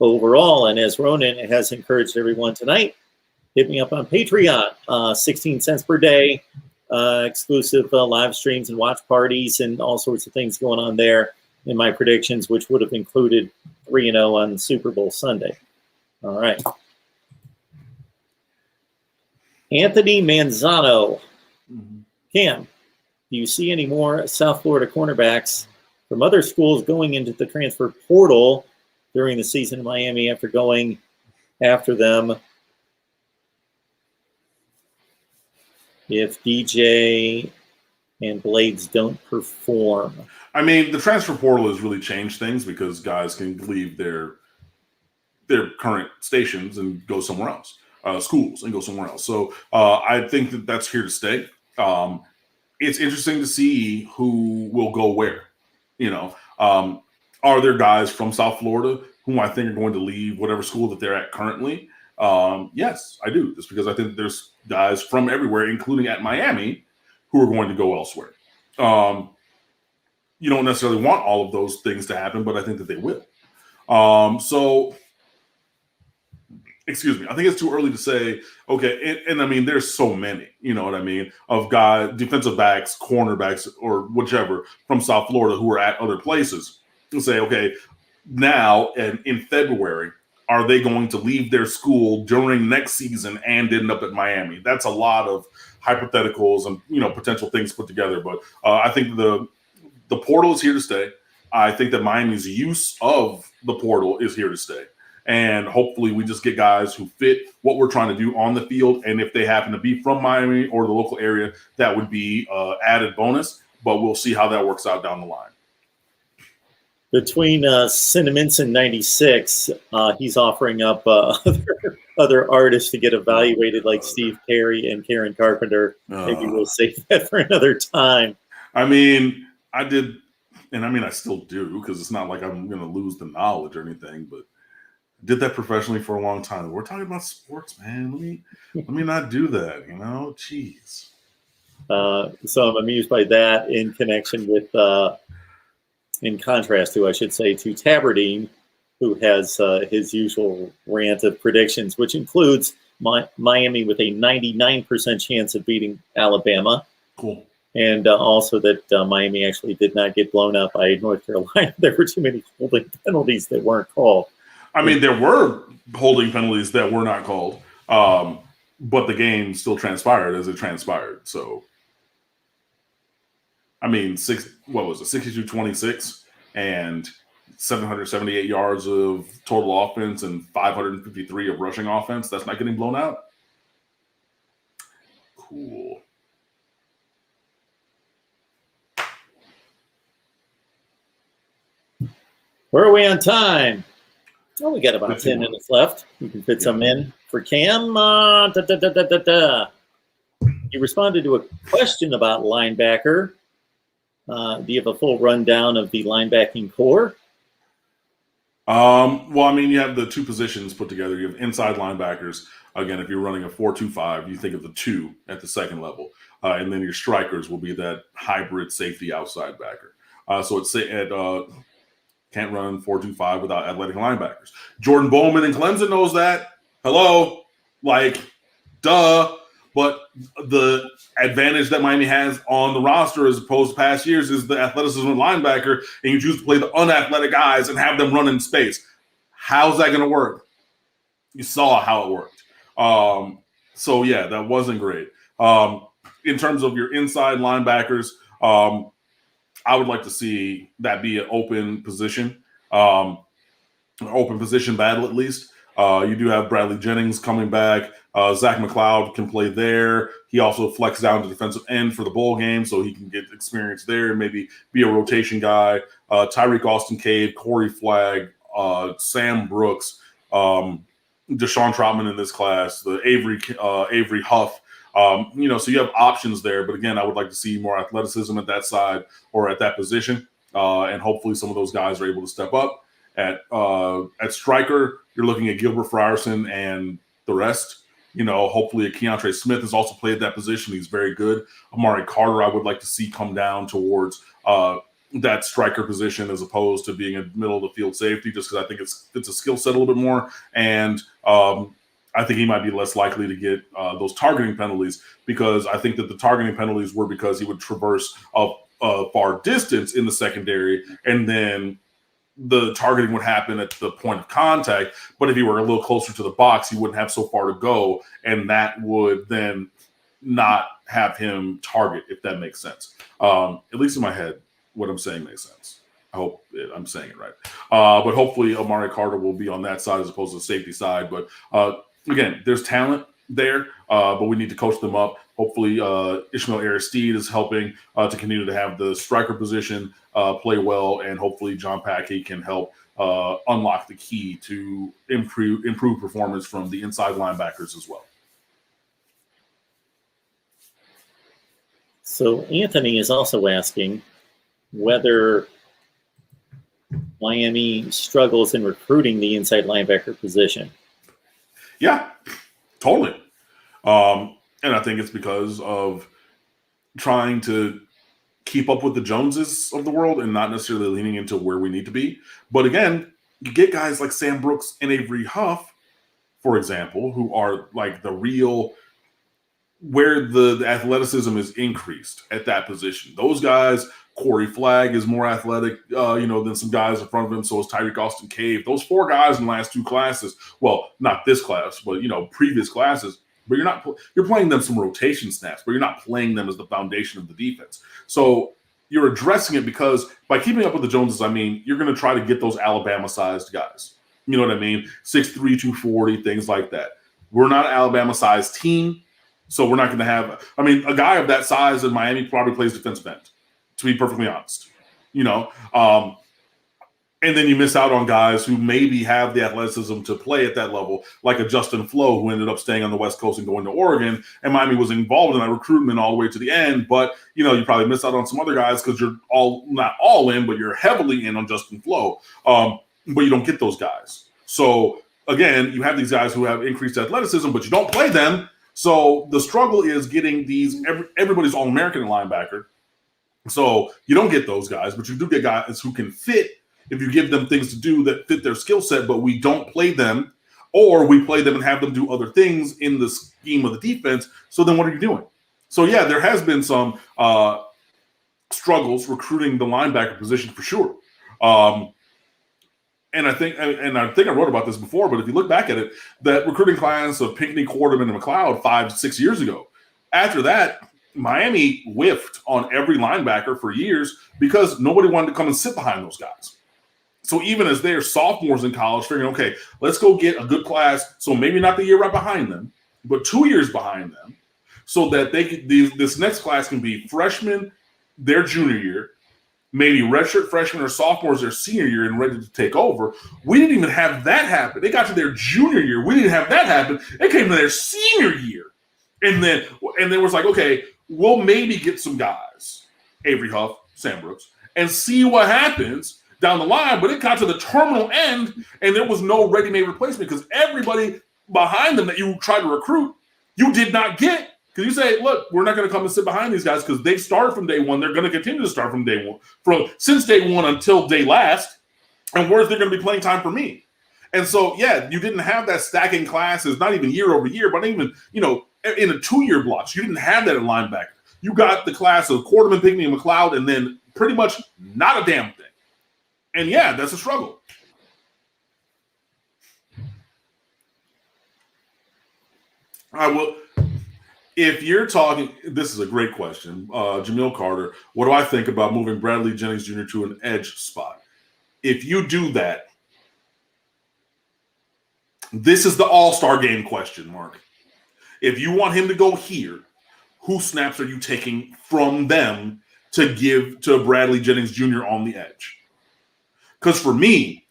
overall. And as Ronan has encouraged everyone tonight, hit me up on Patreon, 16 cents per day, exclusive live streams and watch parties and all sorts of things going on there in my predictions, which would have included 3-0 on Super Bowl Sunday. All right. Anthony Manzano. Cam, do you see any more South Florida cornerbacks from other schools going into the transfer portal during the season in Miami after going after them if DJ and Blades don't perform? I mean, the transfer portal has really changed things because guys can leave their current stations and go somewhere else. Schools and go somewhere else. So I think that that's here to stay. It's interesting to see who will go where. Are there guys from South Florida whom I think are going to leave whatever school that they're at currently? Yes, I do. Just because I think there's guys from everywhere, including at Miami, who are going to go elsewhere. You don't necessarily want all of those things to happen, but I think that they will. Excuse me. I think it's too early to say, okay, and I mean, there's so many, you know what I mean, of guys, defensive backs, cornerbacks, or whichever from South Florida who are at other places to say, okay, now and in February, are they going to leave their school during next season and end up at Miami? That's a lot of hypotheticals and, potential things put together. But I think the portal is here to stay. I think that Miami's use of the portal is here to stay. And hopefully we just get guys who fit what we're trying to do on the field. And if they happen to be from Miami or the local area, that would be added bonus. But we'll see how that works out down the line. Between Cinnaminson 96, he's offering up other artists to get evaluated, like Steve Carey and Karen Carpenter. Maybe we'll save that for another time. I mean, I did, and I mean, I still do, because it's not like I'm going to lose the knowledge or anything, but I did that professionally for a long time. We're talking about sports, man. Let me not do that, Jeez. So I'm amused by that in connection with, in contrast to, I should say, to Tabardine, who has his usual rant of predictions, which includes Miami with a 99% chance of beating Alabama. Cool. And also that Miami actually did not get blown up by North Carolina. There were too many holding penalties that weren't called. I mean, there were holding penalties that were not called, but the game still transpired as it transpired. So, I mean, 62-26 and 778 yards of total offense and 553 of rushing offense. That's not getting blown out. Cool. Where are we on time? Oh, we got about 10 minutes left. You can fit some in for Cam. You responded to a question about linebacker. Do you have a full rundown of the linebacking core? Well, I mean, you have the two positions put together. You have inside linebackers. Again, if you're running a 4-2-5, you think of the two at the second level. And then your strikers will be that hybrid safety outside backer. So it's at can't run 4-2-5 without athletic linebackers. Jordan Bowman in Clemson knows that. Hello? Duh. But the advantage that Miami has on the roster as opposed to past years is the athleticism of linebacker, and you choose to play the unathletic guys and have them run in space. How's that going to work? You saw how it worked. So, yeah, that wasn't great. In terms of your inside linebackers, I would like to see that be an open position, battle at least. You do have Bradley Jennings coming back. Zach McLeod can play there. He also flexed down to defensive end for the bowl game, so he can get experience there and maybe be a rotation guy. Tyreek Austin-Cade, Corey Flagg, Sam Brooks, Deshaun Trotman in this class, the Avery Huff. So you have options there. But again, I would like to see more athleticism at that side or at that position. And hopefully some of those guys are able to step up. At striker, you're looking at Gilbert Frierson and the rest. Hopefully a Keontre Smith has also played that position. He's very good. Amari Carter, I would like to see come down towards that striker position as opposed to being a middle of the field safety, just because I think it's a skill set a little bit more. And I think he might be less likely to get those targeting penalties, because I think that the targeting penalties were because he would traverse a far distance in the secondary, and then the targeting would happen at the point of contact. But if he were a little closer to the box, he wouldn't have so far to go, and that would then not have him target, if that makes sense. At least in my head, what I'm saying makes sense. I hope I'm saying it right. But hopefully Amari Carter will be on that side as opposed to the safety side. But again, there's talent there, but we need to coach them up. Hopefully Ishmael Aristide is helping to continue to have the striker position play well, and hopefully John Packey can help unlock the key to improve performance from the inside linebackers as well. So Anthony is also asking whether Miami struggles in recruiting the inside linebacker position. Yeah, totally. And I think it's because of trying to keep up with the Joneses of the world and not necessarily leaning into where we need to be. But again, you get guys like Sam Brooks and Avery Huff, for example, who are like the real where the athleticism is increased at that position. Those guys, Corey Flagg is more athletic, than some guys in front of him. So is Tyreek Austin-Cade. Those four guys in the last two classes, well, not this class, but previous classes. But you're playing them some rotation snaps, but you're not playing them as the foundation of the defense. So you're addressing it because by keeping up with the Joneses, I mean, you're going to try to get those Alabama-sized guys. You know what I mean? 6'3", 240, things like that. We're not an Alabama-sized team, so we're not going to have – I mean, a guy of that size in Miami probably plays defensive end, to be perfectly honest. And then you miss out on guys who maybe have the athleticism to play at that level, like a Justin Flo, who ended up staying on the West Coast and going to Oregon. And Miami was involved in that recruitment all the way to the end. But, you know, you probably miss out on some other guys because you're not all in, but you're heavily in on Justin Flo. But you don't get those guys. So, again, you have these guys who have increased athleticism, but you don't play them. So the struggle is getting these everybody's All-American linebacker. So you don't get those guys, but you do get guys who can fit if you give them things to do that fit their skill set, but we don't play them, or we play them and have them do other things in the scheme of the defense. So then what are you doing? So, yeah, there has been some struggles recruiting the linebacker position for sure. And I think I wrote about this before, but if you look back at it, that recruiting class of Pinckney, Quarterman, and McLeod 5-6 years ago, after that, Miami whiffed on every linebacker for years because nobody wanted to come and sit behind those guys. So even as they're sophomores in college, figuring, okay, let's go get a good class. So maybe not the year right behind them, but 2 years behind them, so that they could, this next class can be freshmen their junior year, maybe redshirt freshmen or sophomores their senior year and ready to take over. We didn't even have that happen. They got to their junior year. We didn't have that happen. It came to their senior year. And then it was like, okay, we'll maybe get some guys, Avery Huff, Sam Brooks, and see what happens down the line. But it got to the terminal end, and there was no ready-made replacement because everybody behind them that you tried to recruit, you did not get. Because you say, look, we're not going to come and sit behind these guys because they started from day one. They're going to continue to start from day one, since day one until day last. And where's there going to be playing time for me? And so, yeah, you didn't have that stacking classes, not even year over year, but even, you know, in a 2-year blocks. You didn't have that in linebacker. You got the class of Quarterman, Pinckney, and McLeod, and then pretty much not a damn thing. And, yeah, that's a struggle. I will. If you're talking, this is a great question. Jamil Carter, what do I think about moving Bradley Jennings Jr. to an edge spot? If you do that, this is the all-star game question, Mark. If you want him to go here, who snaps are you taking from them to give to Bradley Jennings Jr. on the edge? Because for me,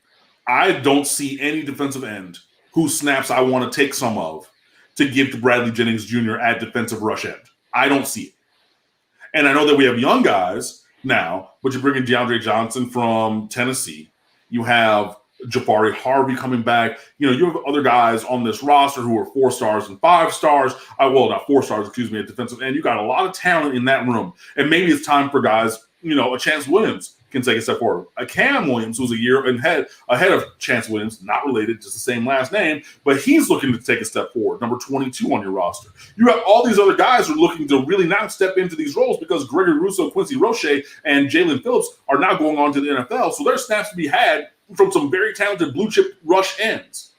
I don't see any defensive end whose snaps I want to take some of to give to Bradley Jennings Jr. at defensive rush end. I don't see it. And I know that we have young guys now, but you're bringing DeAndre Johnson from Tennessee. You have Jafari Harvey coming back. You know, you have other guys on this roster who are 4 stars and 5 stars. Well, not 4 stars, excuse me, at defensive end. You got a lot of talent in that room. And maybe it's time for guys, you know, a Chance Williams can take a step forward. A Cam Williams, who's a year ahead of Chance Williams, not related, just the same last name, but he's looking to take a step forward, number 22 on your roster. You have all these other guys who are looking to really now step into these roles because Gregory Rousseau, Quincy Roche, and Jalen Phillips are now going on to the NFL, so there's snaps to be had from some very talented blue-chip rush ends,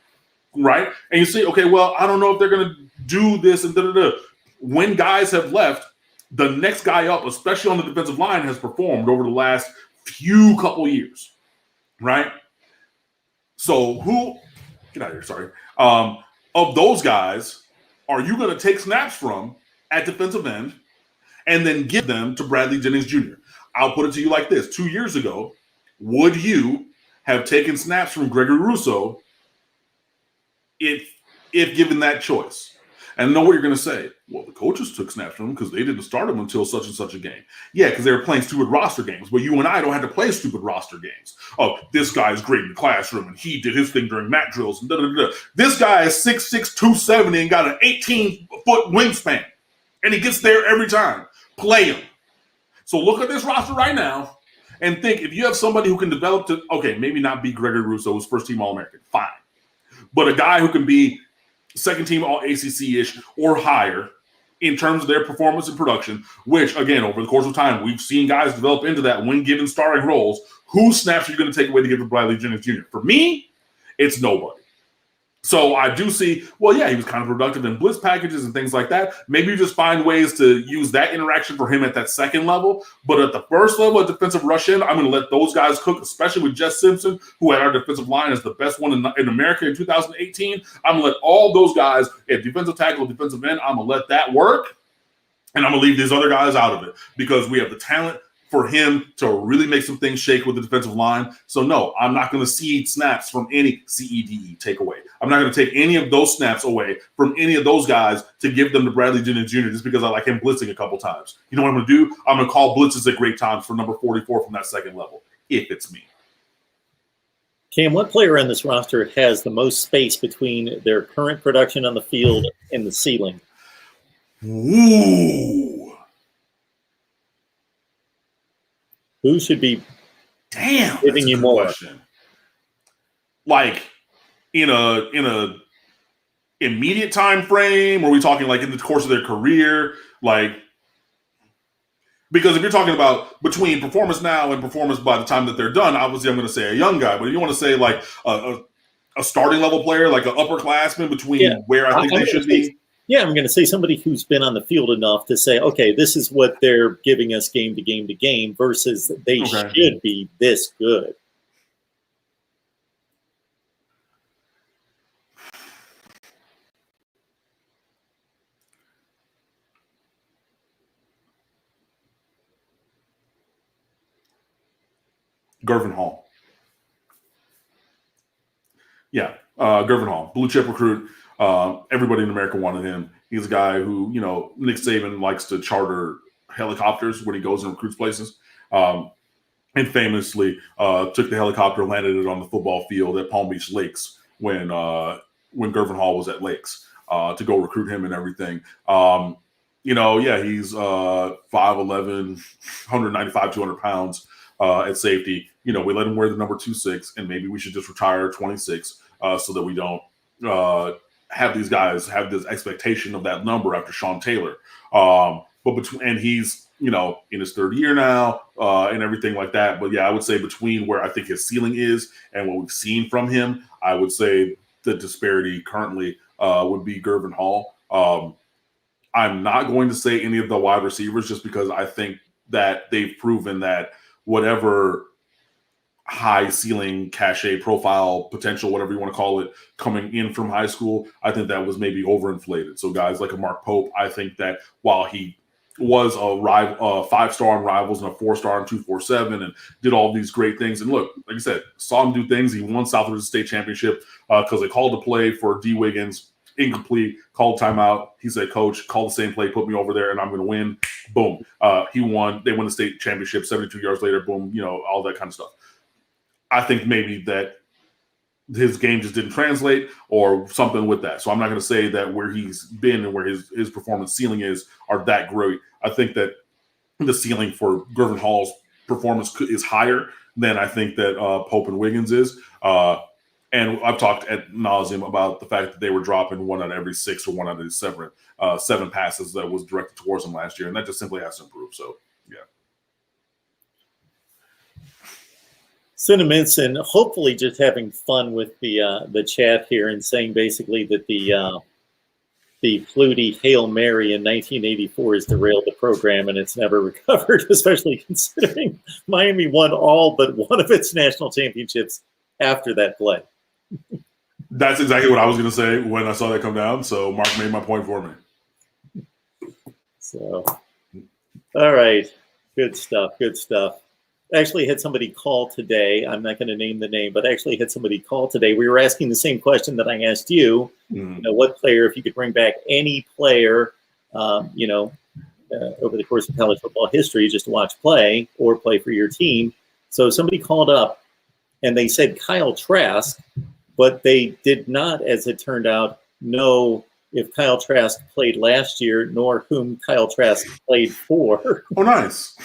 right? And you say, okay, well, I don't know if they're going to do this and da-da-da. When guys have left, the next guy up, especially on the defensive line, has performed over the last few couple years, right? So get out of here, sorry. Of those guys, are you going to take snaps from at defensive end and then give them to Bradley Jennings Jr.? I'll put it to you like this. 2 years ago, would you have taken snaps from Gregory Rousseau if given that choice? And I know what you're going to say. Well, the coaches took snaps from him because they didn't start him until such and such a game. Yeah, because they were playing stupid roster games. But you and I don't have to play stupid roster games. Oh, this guy's great in the classroom, and he did his thing during mat drills. And da-da-da-da. This guy is 6'6", 270, and got an 18-foot wingspan. And he gets there every time. Play him. So look at this roster right now and think, if you have somebody who can develop to, okay, maybe not be Gregory Rousseau, who's first-team All-American, fine. But a guy who can be second-team All-ACC-ish or higher in terms of their performance and production, which, again, over the course of time, we've seen guys develop into that when given starting roles. Whose snaps are you going to take away to give to Bradley Jennings Jr.? For me, it's nobody. So I do see, well, yeah, he was kind of productive in blitz packages and things like that. Maybe you just find ways to use that interaction for him at that second level. But at the first level, at defensive rush end, I'm going to let those guys cook, especially with Jess Simpson, who at our defensive line is the best one in America in 2018. I'm going to let all those guys at defensive tackle, defensive end, I'm going to let that work. And I'm going to leave these other guys out of it because we have the talent for him to really make some things shake with the defensive line. So, no, I'm not going to cede snaps from any CEDE takeaway. I'm not going to take any of those snaps away from any of those guys to give them to Bradley Jennings Jr. just because I like him blitzing a couple times. You know what I'm going to do? I'm going to call blitzes at great times for number 44 from that second level, if it's me. Cam, what player on this roster has the most space between their current production on the field and the ceiling? Ooh. Who should be giving you more? Question. Like in a immediate time frame, or are we talking like in the course of their career? Like, because if you're talking about between performance now and performance by the time that they're done, obviously I'm going to say a young guy. But if you want to say like a starting level player, like an upperclassman between where I think they should be. Yeah, I'm going to say somebody who's been on the field enough to say, okay, this is what they're giving us game to game to game versus they should be this good. Gervin Hall. Yeah, Gervin Hall, blue chip recruit. Everybody in America wanted him. He's a guy who, you know, Nick Saban likes to charter helicopters when he goes and recruits places. And famously took the helicopter, landed it on the football field at Palm Beach Lakes when Gervin Hall was at Lakes to go recruit him and everything. You know, yeah, he's 5'11", 195, 200 pounds at safety. You know, we let him wear the number 26, and maybe we should just retire 26 so that we don't have these guys have this expectation of that number after Sean Taylor. And he's, you know, in his third year now and everything like that. But yeah, I would say between where I think his ceiling is and what we've seen from him, I would say the disparity currently would be Gervin Hall. I'm not going to say any of the wide receivers just because I think that they've proven that whatever high ceiling, cachet, profile, potential, whatever you want to call it, coming in from high school, I think that was maybe overinflated. So guys like a Mark Pope, I think that while he was a 5-star on Rivals and a 4-star on 247 and did all these great things. And look, like I said, saw him do things. He won Southwest State Championship because they called a play for D. Wiggins, incomplete, called timeout. He said, coach, call the same play, put me over there, and I'm going to win. Boom. He won. They won the state championship 72 yards later. Boom. You know, all that kind of stuff. I think maybe that his game just didn't translate or something with that. So I'm not going to say that where he's been and where his performance ceiling is are that great. I think that the ceiling for Gervin Hall's performance is higher than I think that Pope and Wiggins is. And I've talked ad nauseum about the fact that they were dropping 1 out of every 6 or 1 out of 7 passes that was directed towards them last year. And that just simply has to improve. So, yeah. Sentiments, and hopefully just having fun with the chat here and saying basically that the Flutie Hail Mary in 1984 has derailed the program and it's never recovered, especially considering Miami won all but one of its national championships after that play. That's exactly what I was going to say when I saw that come down. So Mark made my point for me. So, all right. Good stuff. Good stuff. Actually had somebody call today. I'm not going to name the name, but actually had somebody call today. We were asking the same question that I asked you. You know, what player, if you could bring back any player, over the course of college football history, just to watch play or play for your team. So somebody called up and they said Kyle Trask, but they did not, as it turned out, know if Kyle Trask played last year, nor whom Kyle Trask played for. Oh, nice.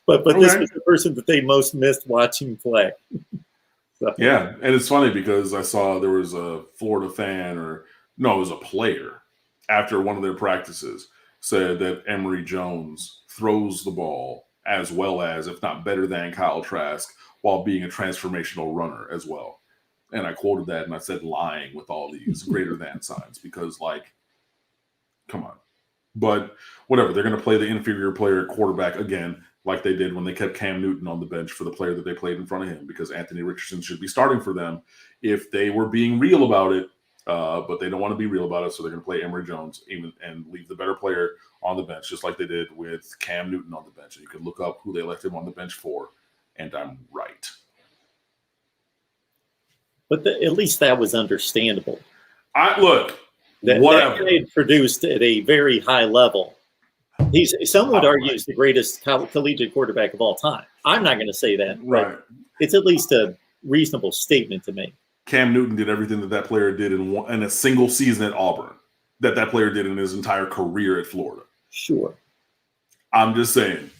But this was the person that they most missed watching play. So. Yeah, and it's funny because I saw there was a Florida fan, it was a player, after one of their practices said that Emory Jones throws the ball as well as, if not better than, Kyle Trask while being a transformational runner as well. And I quoted that and I said lying with all these greater than signs because, like, come on. But whatever, they're going to play the inferior player at quarterback again, like they did when they kept Cam Newton on the bench for the player that they played in front of him, because Anthony Richardson should be starting for them if they were being real about it but they don't want to be real about it, so they're going to play Emory Jones and leave the better player on the bench, just like they did with Cam Newton on the bench. And you can look up who they left him on the bench for, and I'm right. But at least that was understandable. Whatever. That kid produced at a very high level. Some would argue he's the greatest collegiate quarterback of all time. I'm not going to say that. Right. It's at least a reasonable statement to make. Cam Newton did everything that player did in a single season at Auburn that player did in his entire career at Florida. Sure. I'm just saying.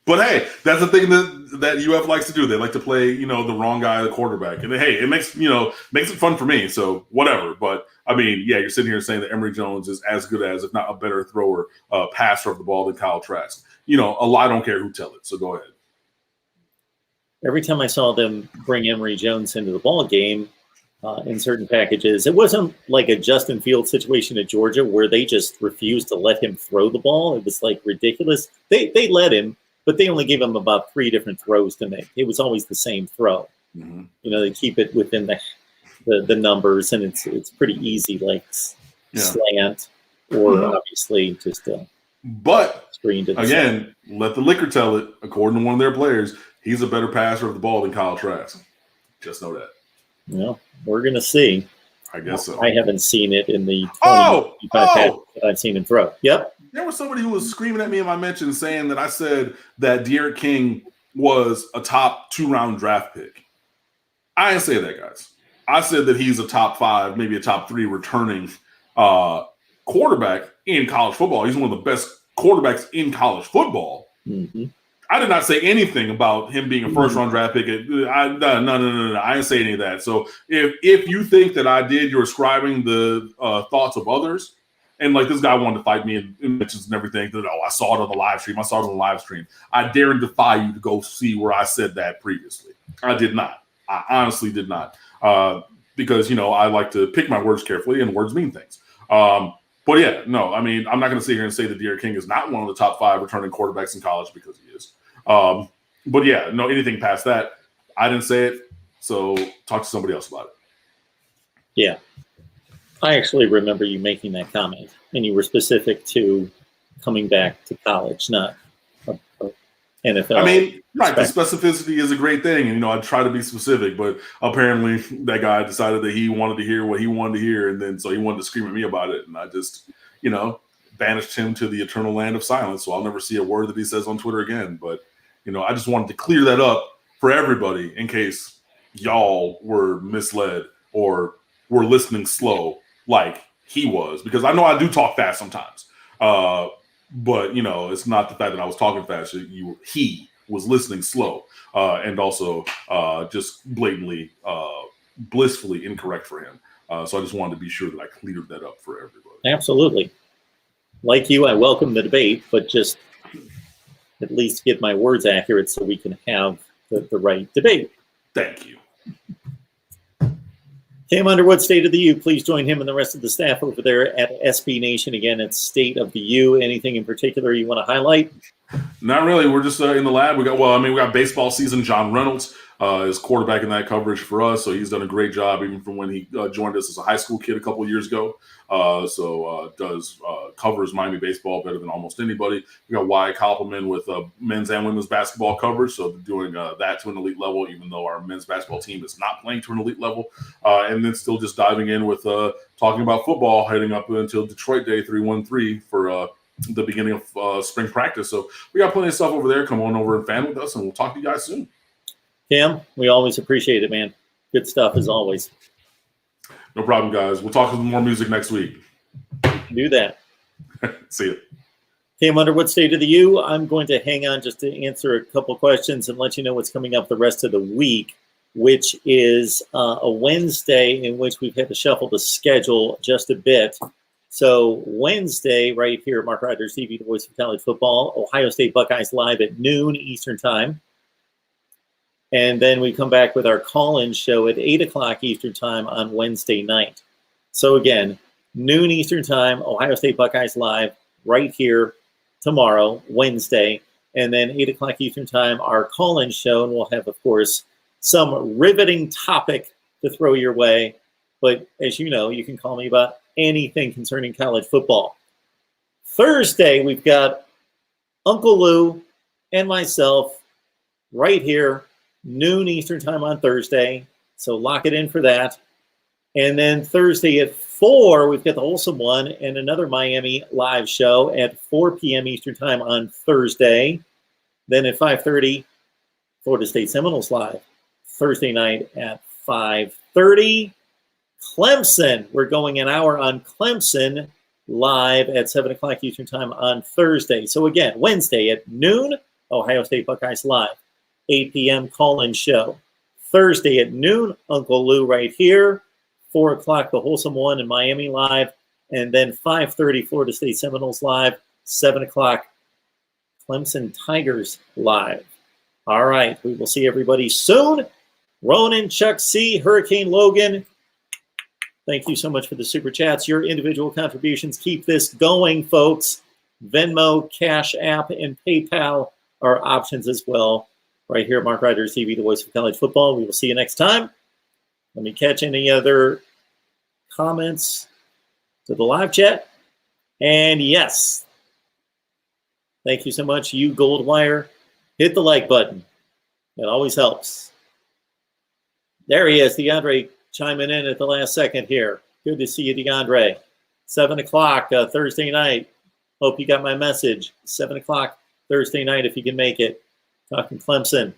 But hey, that's the thing that UF likes to do. They like to play, the wrong guy, the quarterback. And hey, it makes it fun for me. So whatever. But I mean, yeah, you're sitting here saying that Emory Jones is as good as, if not a better thrower, passer of the ball than Kyle Trask. I don't care who tell it. So go ahead. Every time I saw them bring Emory Jones into the ball game in certain packages, it wasn't like a Justin Fields situation at Georgia where they just refused to let him throw the ball. It was like ridiculous. They let him, but they only gave him about 3 different throws to make. It was always the same throw. Mm-hmm. They keep it within the numbers, and it's pretty easy, like slant or obviously just but screen to the again, side. Let the liquor tell it. According to one of their players, he's a better passer of the ball than Kyle Trask. Just know that. Well, we're gonna see. I guess so. I haven't seen it in the 25 passes that I've seen him throw. Yep. There was somebody who was screaming at me in my mention saying that I said that De'Aaron King was a top 2-round draft pick. I didn't say that, guys. I said that he's a top 5, maybe a top 3 returning quarterback in college football. He's one of the best quarterbacks in college football. Mm-hmm. I did not say anything about him being a first-round draft pick. No. I didn't say any of that. So if you think that I did, you're ascribing the thoughts of others. And like this guy wanted to fight me in mentions and everything. That, I saw it on the live stream. I dare defy you to go see where I said that previously. I did not. I honestly did not. Because, I like to pick my words carefully, and words mean things. But yeah, no, I mean, I'm not going to sit here and say that De'Aaron King is not one of the top 5 returning quarterbacks in college, because he is. But yeah, no, anything past that, I didn't say it. So talk to somebody else about it. Yeah. I actually remember you making that comment, and you were specific to coming back to college, not NFL. I mean, right, the specificity is a great thing, and I try to be specific, but apparently that guy decided that he wanted to hear what he wanted to hear, and then so he wanted to scream at me about it, and I just, banished him to the eternal land of silence, so I'll never see a word that he says on Twitter again. But, I just wanted to clear that up for everybody in case y'all were misled or were listening slow like he was, because I know I do talk fast sometimes. But, it's not the fact that I was talking fast. He was listening slow and also just blatantly, blissfully incorrect for him. So I just wanted to be sure that I cleared that up for everybody. Absolutely. Like you, I welcome the debate, but just at least get my words accurate so we can have the right debate. Thank you. Cam Underwood, State of the U. Please join him and the rest of the staff over there at SB Nation. Again, it's State of the U. Anything in particular you want to highlight? Not really. We're just in the lab. We got baseball season. John Reynolds is quarterback in that coverage for us, so he's done a great job even from when he joined us as a high school kid a couple of years ago. Covers Miami baseball better than almost anybody. We got Wyatt Koppelman with men's and women's basketball coverage, so doing that to an elite level, even though our men's basketball team is not playing to an elite level. And then still just diving in with talking about football, heading up until Detroit Day 313 for the beginning of spring practice. So we got plenty of stuff over there. Come on over and fan with us, and we'll talk to you guys soon. Cam, we always appreciate it, man. Good stuff as always. No problem, guys. We'll talk more music next week. Do that. See you. Cam Underwood, State of the U. I'm going to hang on just to answer a couple questions and let you know what's coming up the rest of the week, which is a Wednesday in which we've had to shuffle the schedule just a bit. So Wednesday, right here at MarkRogersTV, the voice of college football, Ohio State Buckeyes live at noon Eastern time. And then we come back with our call-in show at 8 o'clock Eastern time on Wednesday night. So again, noon Eastern time, Ohio State Buckeyes live right here tomorrow, Wednesday. And then 8 o'clock Eastern time, our call-in show. And we'll have, of course, some riveting topic to throw your way. But as you know, you can call me about anything concerning college football. Thursday, we've got Uncle Lou and myself right here, noon Eastern time on Thursday. So lock it in for that. And then Thursday at 4, we've got the Wholesome One and another Miami live show at 4 p.m. Eastern time on Thursday. Then at 5:30, Florida State Seminoles live. Thursday night at 5:30. Clemson, we're going an hour on Clemson live at 7 o'clock Eastern time on Thursday. So again, Wednesday at noon, Ohio State Buckeyes live. 8 p.m. call-in show. Thursday at noon, Uncle Lou right here. 4 o'clock, the Wholesome One in Miami live. And then 5:30, Florida State Seminoles live. 7 o'clock, Clemson Tigers live. All right, we will see everybody soon. Ronan, Chuck C., Hurricane Logan, thank you so much for the super chats. Your individual contributions keep this going, folks. Venmo, Cash App, and PayPal are options as well. Right here at MarkRogersTV, the voice of college football. We will see you next time. Let me catch any other comments to the live chat. And yes, thank you so much, you Goldwire. Hit the like button. It always helps. There he is, DeAndre, chiming in at the last second here. Good to see you, DeAndre. 7 o'clock Thursday night. Hope you got my message. 7 o'clock Thursday night if you can make it. Talking Clemson.